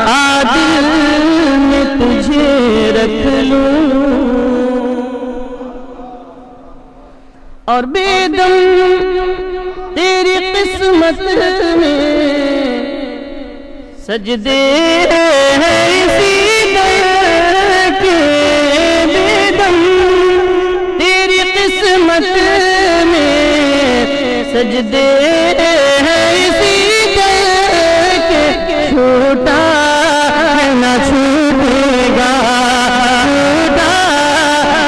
S2: عادل میں تجھے رکھ لوں. اور بے دم تیری قسمت میں سجدے ہیں اسی در کے، بے دم تیری قسمت میں سجدے ہیں اسی در کے، چھوٹا ہے نہ چھوٹے گا، چھوٹا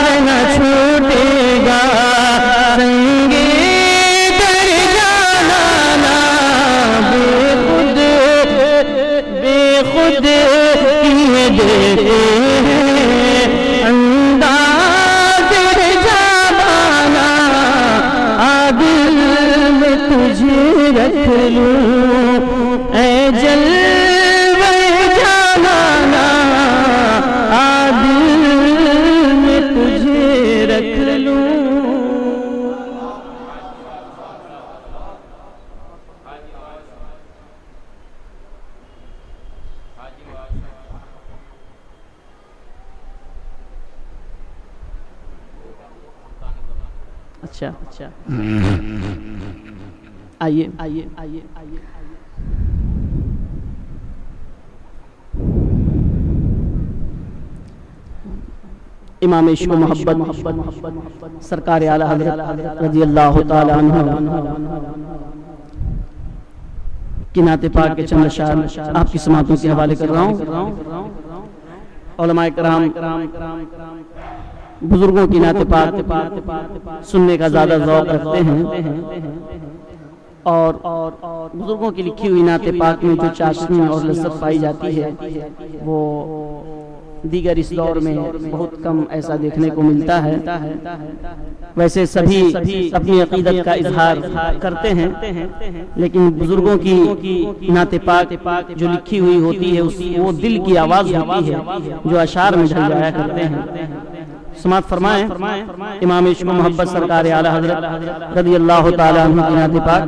S2: ہے نہ چھوٹے گا، سنگے در جانانا، بے خود کیے دیتے ہیں انداز جانانا، عادل میں تجھے رکھ لوں، اے جلوہ جانانا، عادل میں تجھے رکھ لوں. اچھا اچھا، آئیے آئیے آئیے آئیے. امام عشق و محبت سرکار اعلیٰ حضرت رضی اللہ تعالی عنہ کی نعت پاک کے چند اشعار آپ کی سماعتوں کے حوالے کر رہا ہوں. علماء کرام بزرگوں کی نعت پاک سننے کا زیادہ ذوق رکھتے ہیں، اور بزرگوں کی لکھی ہوئی نعت پاک میں جو چاشنی اور لذت پائی جاتی ہے وہ دیگر اس دور میں بہت کم ایسا دیکھنے کو ملتا ہے. ویسے سبھی اپنی عقیدت کا اظہار کرتے ہیں، لیکن بزرگوں کی نعت پاک جو لکھی ہوئی ہوتی ہے وہ دل کی آواز ہوتی ہے جو اشعار میں ڈھل جایا کرتے ہیں. سماعت فرمائیں امام عشق و محبت سرکار اعلی حضرت رضی اللہ تعالی عنہ کی نعت پاک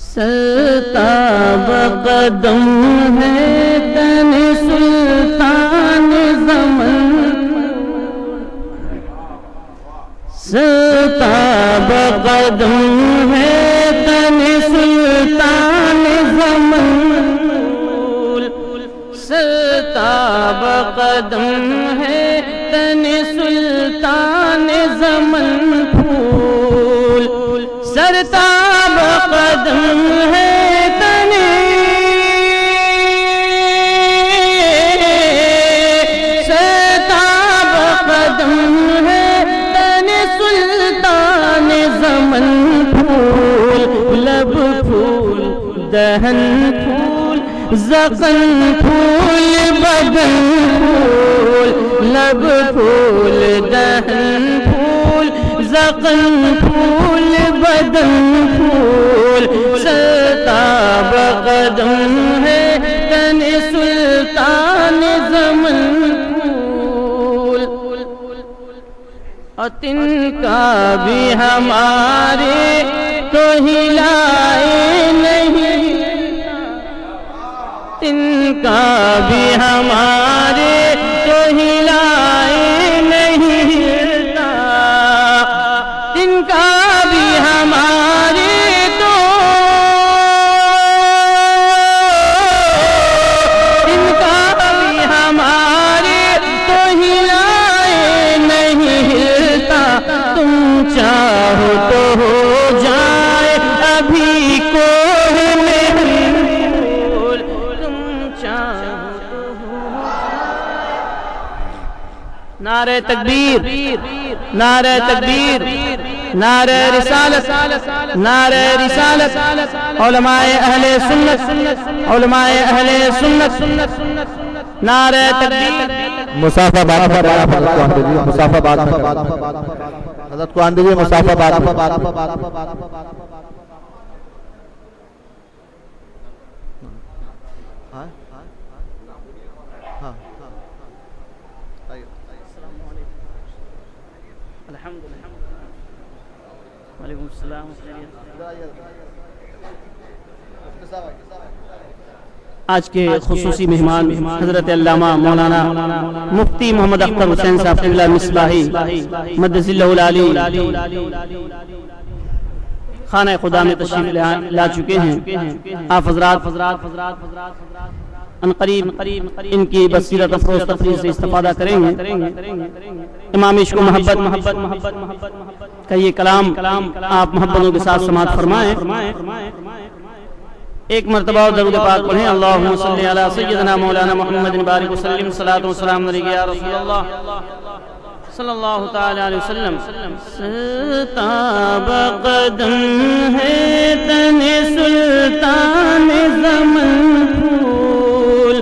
S2: سرتاب قدم ہے تن سلطان زمن سرتاب قدم ہے تن سلطان زمن سرتاب قدم ہے تن سلطان زمن پھول سرتاب قدم ہے تن سرتاب قدم ہے تن سلطان زمن پھول لب پھول دہن پھول زخم پھول بدن پھول لب پھول دہن پھول زخم پھول بدن پھول سرتاب قدم ہے تن سلطان زمن پھول اور تن کا بھی ہمارے تو ہلائے نہیں تن کا بھی ہمارے تو ہلائے نہیں ہلتا تن کا بھی ہمارے تو تن کا بھی ہمارے تو ہلائے نہیں ہلتا تم چاہو تو ہو جائے ابھی کوہ میں نعرہ تکبیر نعرہ تکبیر نعرہ رسالت نعرہ رسالت علماء اہل سنت علماء اہل سنت نعرہ تکبیر
S1: مسافہ بات مسافہ بات حضرت کو آن دیجیے مسافہ بات
S2: وعلیکم السلام آج کے خصوصی مہمان حضرت علامہ مولانا مفتی محمد اختر حسین صاحب قبلہ مصباحی مدث اللہ العلی خانہ خدا میں تشریف لا چکے ہیں آپ حضرات ان قریب ان کی بصیرت افروز تفریح سے استفادہ کریں گے امام عشق و محبت کا یہ کلام آپ محبتوں کے ساتھ سماعت فرمائیں ایک مرتبہ درود پاک پڑھیں اللہم صلی علی سیدنا مولانا محمد بارک وسلم صلاۃ و سلام علیک یا رسول اللہ صلی اللہ تعالی علیہ وسلم سرتاب قدم ہے تن سلطان زمن پھول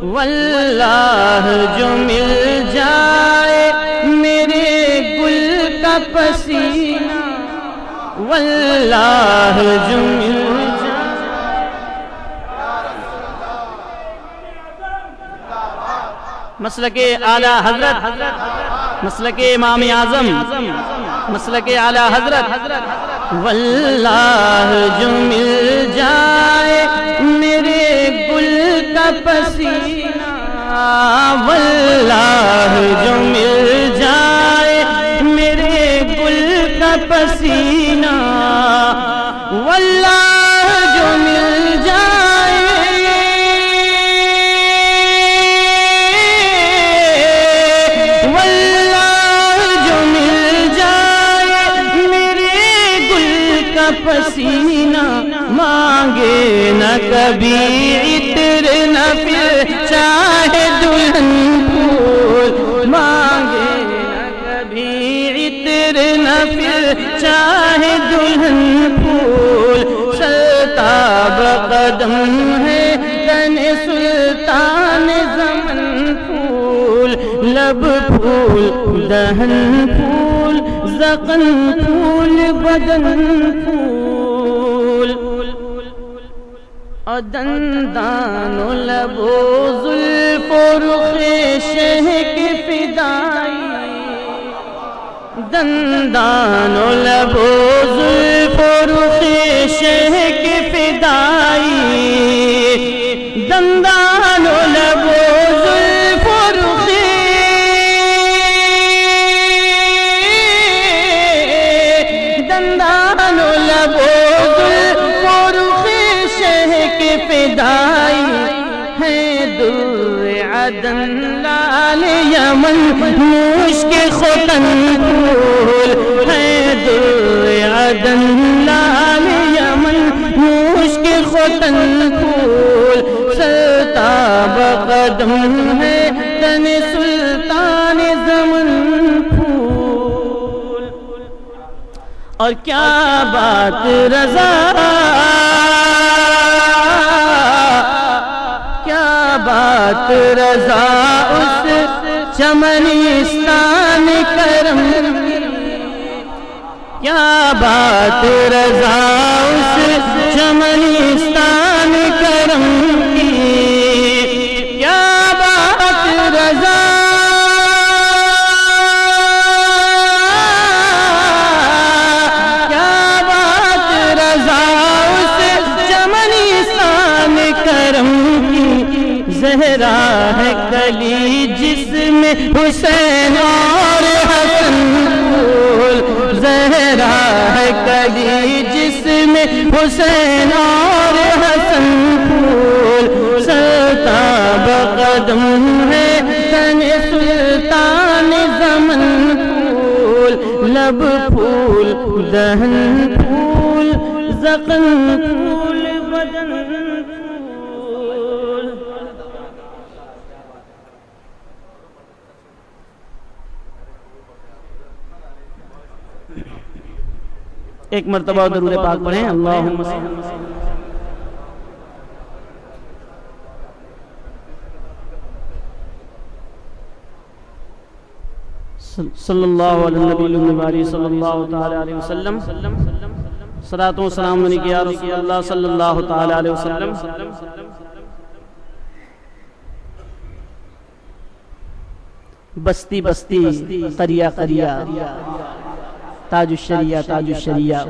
S2: واللہ جو مل جائے میرے گل کا پسینہ واللہ جو مل جائے مسلک اعلی حضرت مسلک امام اعظم مسلک اعلی حضرت واللہ جو مل جائے میرے گل کا پسینہ واللہ جو مل جائے میرے گل کا پسینہ واللہ جو مل جائے پسینہ مانگے نہ کبھی عطر نہ پھر چاہے دلہن پھول مانگے نہ کبھی عطر نہ پھر چاہے دلہن پھول سرتاب قدم ہے تن سلطان زمن پھول لب پھول دہن پھول زخم پھول بدن پھول اور دندان و لب و زلف و رخ شہک دندان و لب و زلف و رخ شہ کے فدائی دندان و لب و زلف و رخ دندان و لب و زلف و رخ شہ کے فدائی ہے در عدن لال یمن مشک ختن پھول ہے در عدن لال یمن مشک ختن پھول سرتاب قدم ہے تن سلطان زمن پھول اور کیا بات رضا بات رضا اس چمنستان کرم کیا بات رضا اس چمنستان کرم کی کیا بات رضا کیا بات رضا اس چمنستان کرم زہرا ہے کلی جس میں حسین اور حسن پھول زہرا ہے کلی جس میں حسین اور حسن پھول سرتاب قدم ہے تن سلطان زمن پھول لب پھول دہن پھول زخم پھول بدن ایک مرتبہ درود پاک پڑھیں اللہم صلی اللہ علیہ نبی صلی اللہ تعالی علیہ وسلم صلاۃ و سلام علیک یا رسول اللہ صلی اللہ تعالی علیہ وسلم بستی بستی قریہ قریہ تاج الشریعہ تاج الشریعہ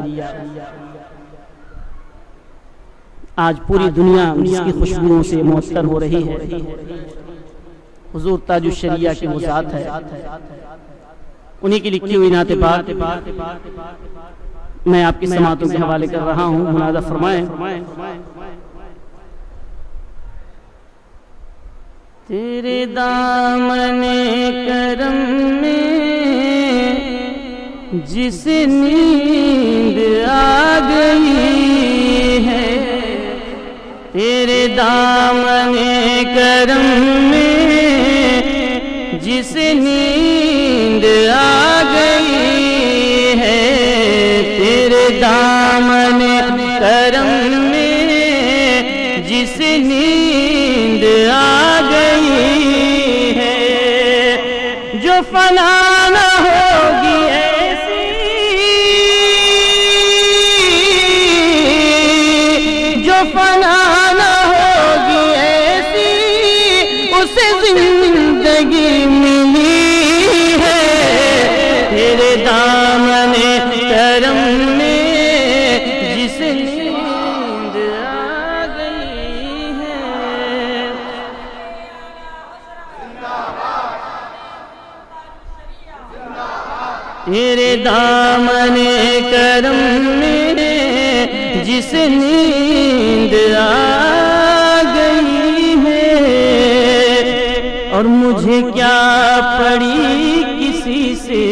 S2: آج پوری دنیا جس کی خوشبوؤں سے معطر ہو رہی ہے حضور تاج الشریعہ کے مذات ہے انہی کی لکھی ہوئی نعت پاک میں آپ کی سماعتوں کے حوالے کر رہا ہوں منادہ فرمائیں تیرے دامن کرم میں جس نیند آ گئی ہے تیرے دامن کرم میں جس نیند آ گئی ہے تیرے دامن کرم میں جس نیند آ گئی ہے جو فنا نہ ہوگی فنا نہ ہوگی ایسی اسے زندگی ملی ہے تیرے دامن کرم میں جس نیند آ گئی ہے تیرے دامن کرم میں جس نیند آ گئی ہے اور مجھے کیا پڑی کسی سے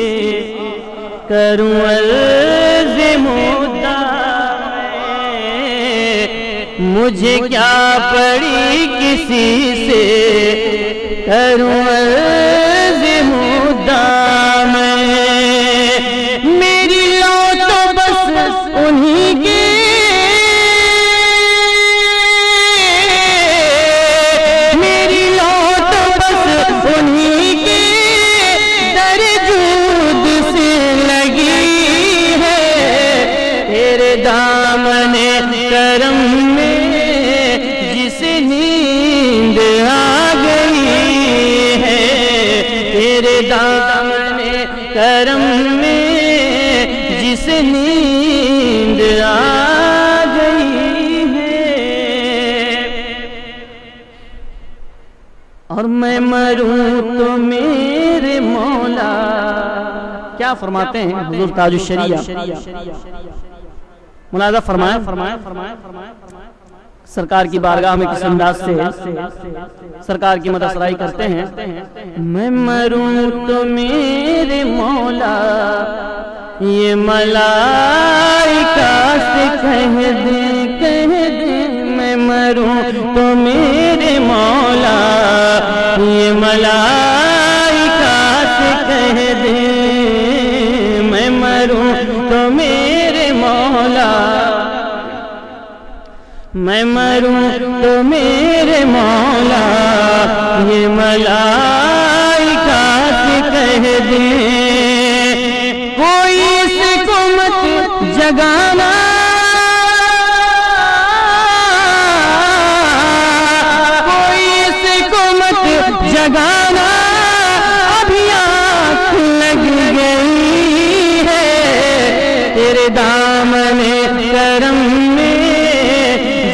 S2: کروں عرض مدعا مجھے کیا پڑی کسی سے کروں عرض مدعا میری لو تو بس انہی کی دامن کرم میں جس نیند آ گئی ہے تیرے دامن کرم میں نیند آ گئی ہے، اور میں مروں تو میرے مولا. کیا فرماتے ہیں حضور تاج الشریعہ؟ ملاحظہ فرمائیں سرکار کی بارگاہ میں کس انداز سے سرکار کی مدح سرائی کرتے ہیں. میں مروں تو میرے مولا یہ ملائکہ سے کہہ دے، میں مروں تو میرے مولا یہ ملائکہ سے کہہ دے، میں مروں تو میرے مولا، میں مروں تو میرے مولا یہ ملائکہ سے کہہ دے. کوئی اس کو مت جگانا، کوئی اس کو مت جگانا، ابھی آنکھ لگ گئی ہے تیرے دامن کرم میں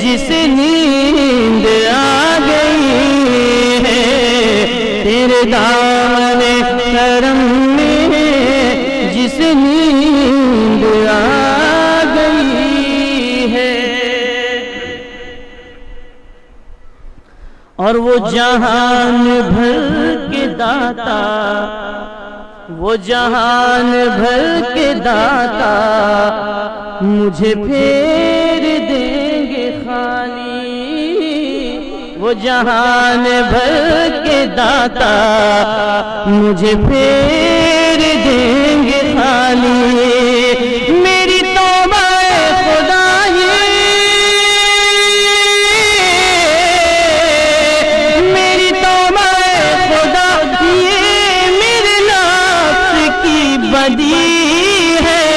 S2: جس نیند آ گئی ہے، تیرے دامن کرم میں جس نیند آ گئی ہے. اور وہ جہان بھر کے داتا، وہ جہان بھر کے داتا مجھے پھیر دیں گے خالی، وہ جہان بھر کے داتا مجھے پھیر دیں گے خالی. میری توبہ خدائی، میری توبہ خدا، یہ میرے نفس کی بدی ہے،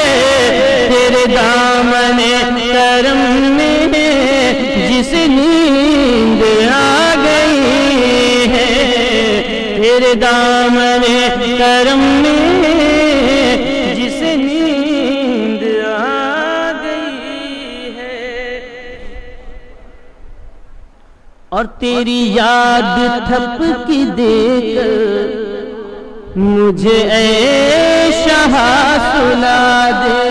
S2: تیرے دامن کرم میں جس نیند آ گئی ہے، تیرے دامن کرم میں جس نیند آ گئی ہے. اور تیری یاد تھپ کی دے کر مجھے اے شاہ سلا دے،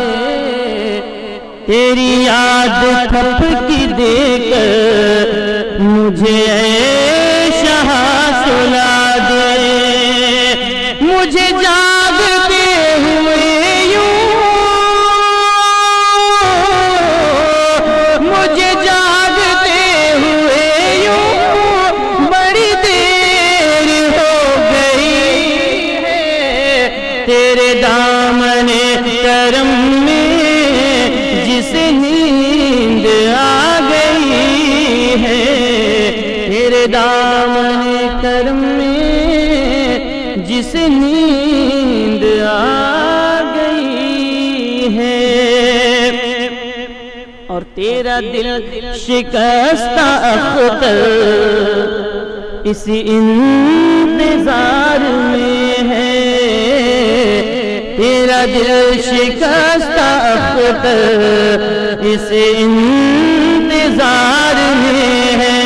S2: تیری یاد تھپ کی دے کر مجھے اے شاہ سلا دے. مجھے جاگتے ہوئے یوں، مجھے جاگتے ہوئے یوں بڑی دیر ہو گئی ہے، تیرے دامن کرم میں جس نیند آ گئی ہے، تیرے دامن کرم میں جس نیند آ گئی ہے. اور تیرا دل شکستہ اختر اسی انتظار میں ہے، تیرا دل شکستہ اختر اس انتظار میں ہے،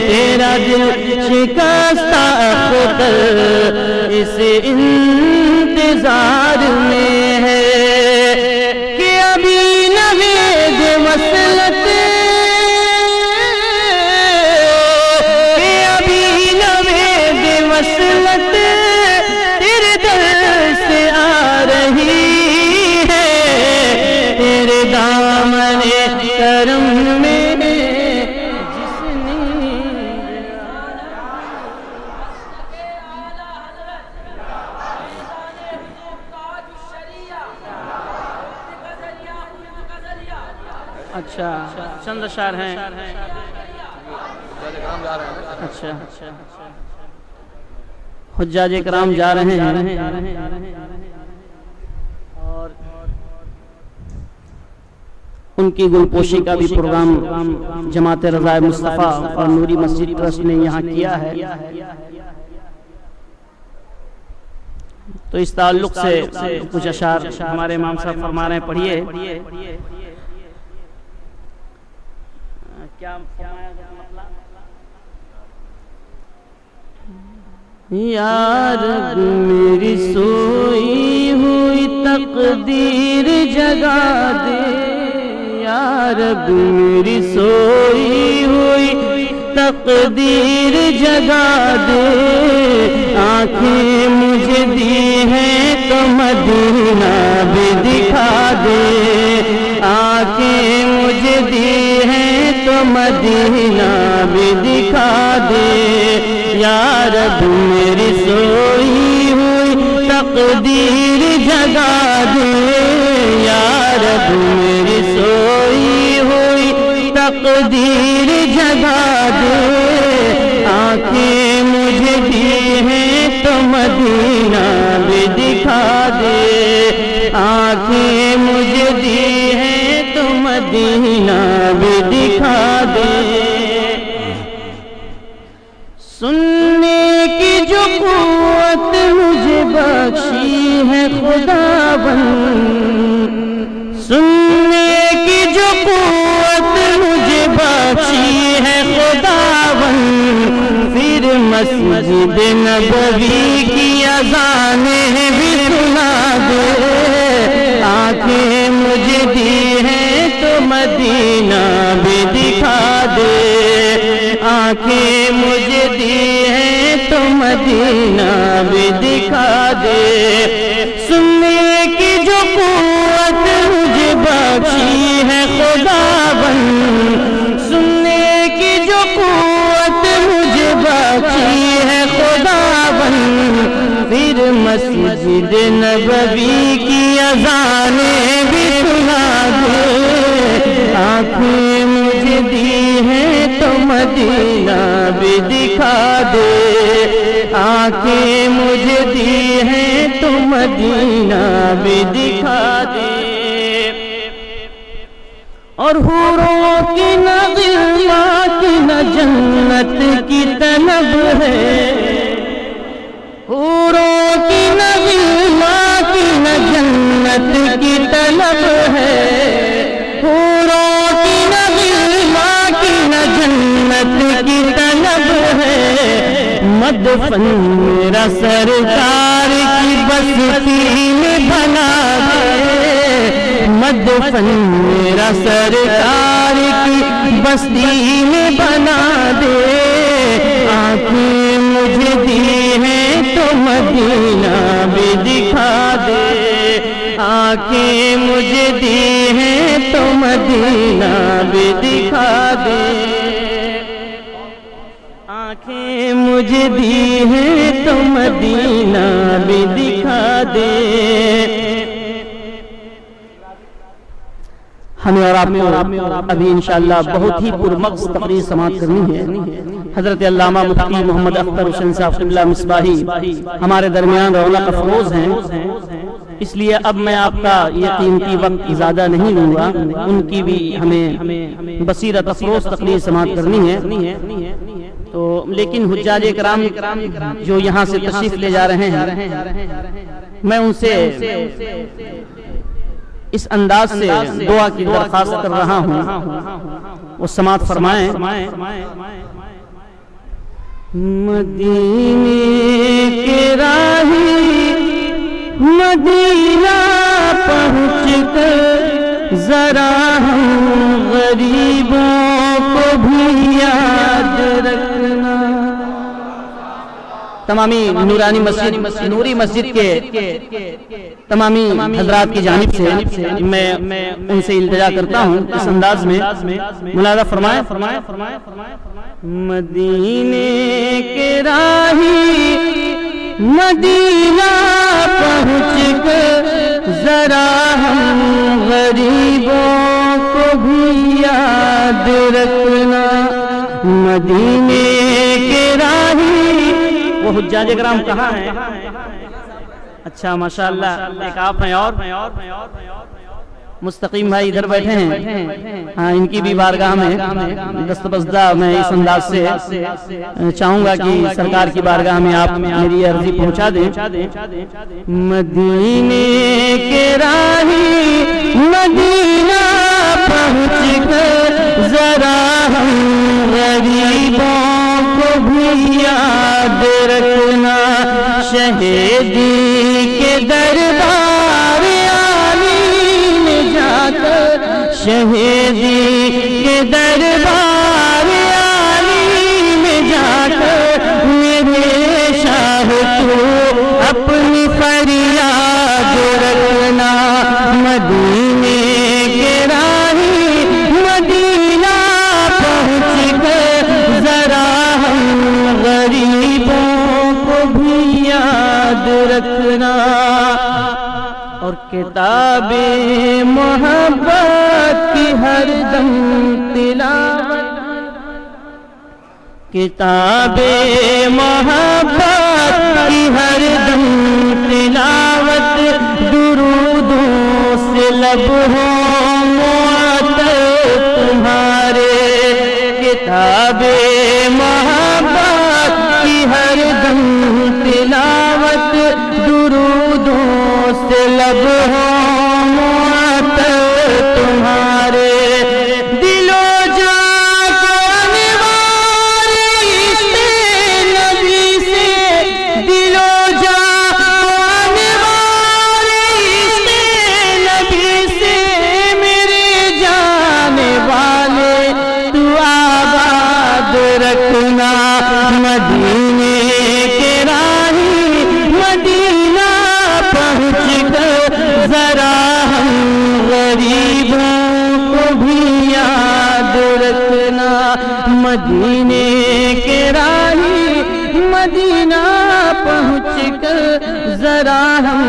S2: تیرا دل شکستہ اختر اس انتظار میں ہے کہ ابھی نوید وصلت، کہ ابھی نوید وصلت تیرے در سے آ رہی ہے، تیرے دامن کرم میں جس نیند اچھا چند اشعار ہیں. اچھا حجاج کرام جا رہے ہیں اور ان کی گلپوشی کا بھی پروگرام جماعت رضائے مصطفیٰ اور نوری مسجد ٹرسٹ نے یہاں کیا ہے. تو اس تعلق سے کچھ اشعار ہمارے امام صاحب فرما رہے ہیں، پڑھیے۔ کیا یا رب میری سوئی ہوئی تقدیر جگا دے، یا رب میری سوئی ہوئی تقدیر جگا دے، آنکھیں مجھے دی ہیں تو مدینہ بھی دکھا دے، آنکھیں مجھے دی ہیں تو مدینہ بھی دکھا دے، یا رب میری سوئی ہوئی تقدیر جگا دے، یا رب میری سوئی ہوئی تقدیر جگا دے، آنکھیں مجھے دی ہیں تو مدینہ بھی دکھا دے، آنکھیں مجھے دی ہیں تو مدینہ بھی دکھا دے، سننے کی جو قوت مجھے بخشی ہے خداوند، سننے کی جو قوت مجھے بخشی ہے خداوند، پھر مسجد نبوی کی اذانیں بھی سنا دے، آنکھیں مجھے دی ہیں تو مدینہ بھی دکھا دے، آنکھیں مجھے دی ہیں تو مدینہ بھی دکھا دے، سننے کی جو قوت مجھے بخشی ہے خداوند، سننے کی جو قوت مجھے بخشی ہے خداوند، پھر مسجد نبوی کی اذانیں بھی سنا دے، آنکھیں مجھے دی ہیں تو مدینہ بھی دکھا دے، آنکھیں مجھے دی ہیں تو مدینہ بھی دکھا دے، اور حوروں کی نہ غلات نہ جنت کی طلب ہے، حوروں کی نہ غلات نہ جنت کی طلب ہے، حوروں کی نہ غلات نہ جنت کی طلب ہے، مدفن میرا سرکار کی بستی میں بنا دے، مدفن میرا سرکار کی بستی میں بنا دے، آنکھیں مجھے دی ہیں تو مدینہ بھی دکھا دے، آنکھیں مجھے دی ہیں تو مدینہ بھی دکھا دے، آنکھیں مجھے دی ہیں تو مدینہ بھی دکھا دے۔ ہمیں اور آپ کو ابھی انشاءاللہ بہت ہی پرمغز تقریر سماعت کرنی ہے۔ حضرت علامہ مفتی محمد اختر حسین صاحب قبلہ مصباحی ہمارے درمیان رونق افروز ہیں، اس لیے اب میں آپ کا یہ قیمتی وقت زیادہ نہیں لوں گا، ان کی بھی ہمیں بصیرت افروز تقریر سماعت کرنی ہے، تو لیکن حجاج کرام جو یہاں سے تشریف لے جا رہے ہیں، میں ان سے اس انداز سے دعا کی درخواست کر رہا ہوں، وہ سماعت فرمائیں۔ مدینے کے راہی مدینہ پہنچ کر ذرا ہم غریبوں کو بھی یاد رکھنا۔ تمامی نورانی مسجد نوری مسجد کے تمامی حضرات کی جانب سے میں ان سے التجا کرتا ہوں اس انداز میں ملاحظہ فرمائیں۔ مدینے کے راہی مدینہ پہنچ کر ذرا ہم غریبوں کو بھی یاد رکھنا، مدینے کے راہی۔ وہ حجاج کرام کہاں ہیں؟ اچھا ماشاءاللہ، ایک آپ ہیں اور مستقیم بھائی ادھر بیٹھے ہیں، ہاں ان کی بھی بارگاہ میں دستبردہ میں اس انداز سے چاہوں گا کہ سرکار کی بارگاہ میں آپ میری عرضی پہنچا دیں۔ مدینے کے راہی مدینہ پہنچ کر ذرا ہم غریبوں کو بھی یاد رکھنا، شہیدی کے دربار عالی میں جا کر، شہیدی کے دربار عالی میں جا کر میرے شاہ تو اپنی فریاد رکھنا، مدینے کے راہی مدینہ پہنچ کر ذرا ہم غریبوں کو بھی یاد رکھنا، اور کتاب محبت کی ہر دم تلاوت، کتاب محبت کی ہر دم تلاوت، درودوں سے لب ہو معطر تمہارے، کتاب محبت کی ہر دم تلاوت، درودوں سے لب ہو معطر تمہارے، دل و جاں کو انوار عشق نبی سے، دل و جاں کو انوار عشق نبی سے، میرے جانے والے تو آباد رکھنا، مدینے کے راہی مدینہ پہنچ کر ذرا ہم غریبوں کو بھی یاد رکھنا، مدینے کے راہی مدینہ پہنچ کر ذرا ہم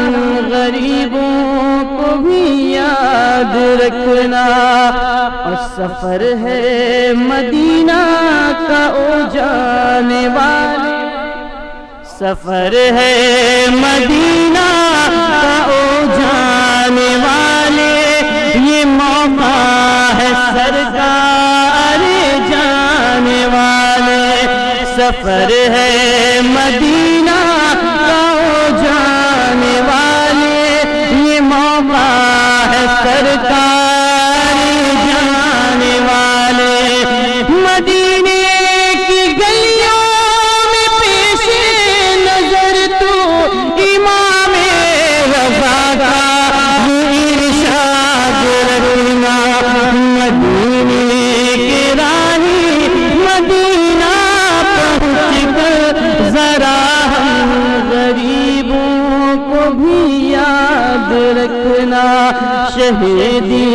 S2: غریبوں کو بھی یاد رکھنا، اور سفر ہے مدینہ کا او جانے والے، سفر ہے مدینہ کا او جانے والے، یہ موقع ہے سرکار جانے والے، سفر ہے مدینہ کا او جانے والے، یہ موقع ہے سرکار جانے والے، مدینے کی گلیوں میں پیش نظر تو امام رضا کا ارشاد رکھنا، مدینے کے راہی مدینہ پہنچ کر ذرا ہم غریبوں کو بھی یاد رکھنا، شہیدی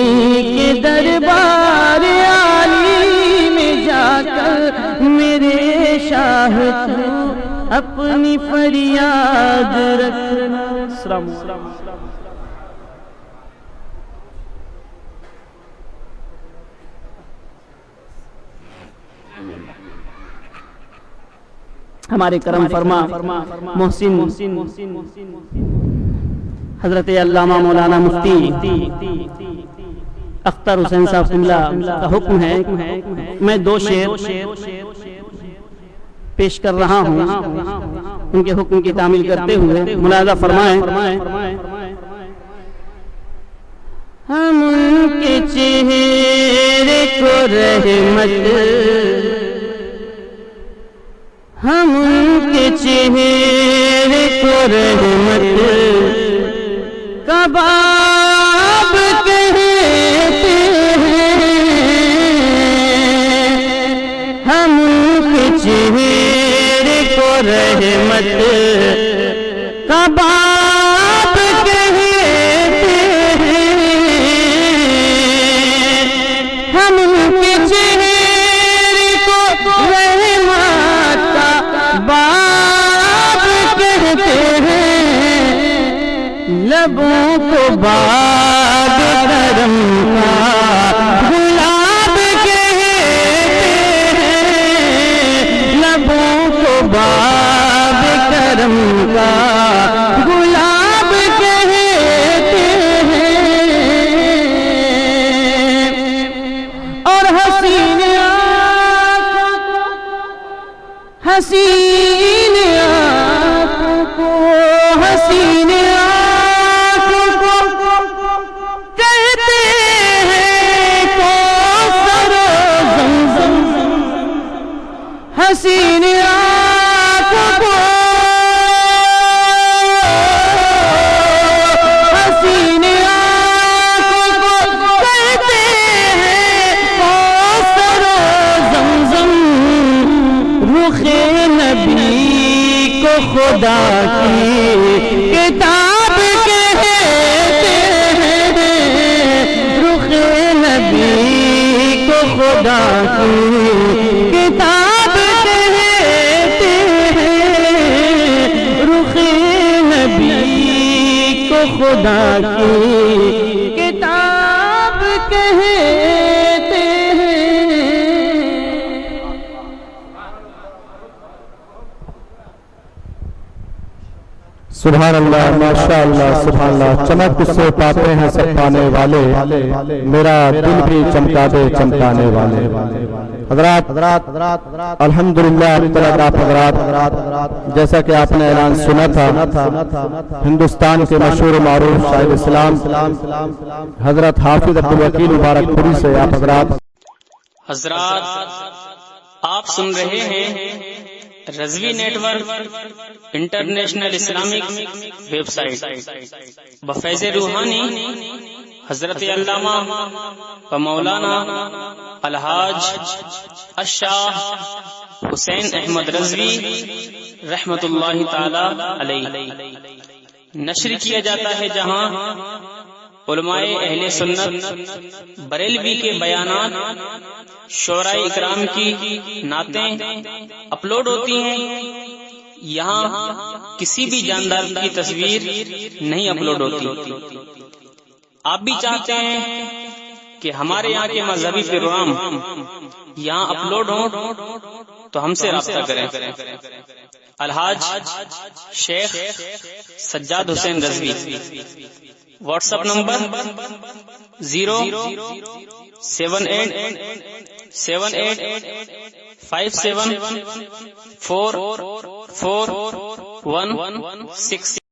S2: کے دربار عالی میں جا کر میرے شاہ تو اپنی فریاد رکھنا۔ السلام علیکم۔ ہمارے کرم فرما محسن حضرت علامہ مولانا مفتی اختر حسین صاحب قبلہ کا حکم ہے، میں 2 شعر پیش کر رہا ہوں، ان کے حکم کی تعمیل کرتے ہوئے ملاحظہ فرمائیں۔ ہم ان کے چہرے کو رحمت، ہم ان کے چہرے کو رحمت کا باب کہتے ہیں، ہم ان کے چہرے کو رحمت کا باب کہتے ہیں، ہم ان کے چہرے کو رحمت کا باب کہتے ہیں، لبوں کو باب کرم کا گلاب کہتے ہیں، لبوں کو باب کرم کا گلاب کہتے ہیں، خدا کی کتاب کہتے ہیں، رخ نبی کو خدا کی کتاب کہتے ہیں، رخ نبی کو خدا کی کتاب کہتے ہیں۔
S1: سبحان اللہ، ماشاء اللہ، سبحان اللہ۔ چمک اس سے پاتے ہیں سب پانے والے، میرا دل بھی چمکا دے چمکانے والے۔ حضرات الحمدللہ، حضرات جیسا کہ آپ نے اعلان سنا تھا، ہندوستان کے مشہور و معروف شاعر اسلام حضرت حافظ عبدالوکیل مبارک پوری سے
S3: حضرات آپ سن رہے ہیں Rizvi network international Islamic website بفیض روحانی حضرت علامہ و مولانا الحاج الشاہ حسین احمد رضوی رحمت اللہ تعالی علیہ نشر کیا جاتا ہے، جہاں علماء اہل سنت بریلوی کے بیانات، شعراء اکرام کی نعتیں اپلوڈ ہوتی ہیں۔ یہاں کسی بھی جاندار کی تصویر نہیں اپلوڈ ہوتی۔ آپ بھی چاہتے ہیں کہ ہمارے یہاں کے مذہبی پروگرام یہاں اپلوڈ ہوں تو ہم سے رابطہ کریں۔ الحاج شیخ سجاد حسین رضوی، واٹس ایپ نمبر 0787857444116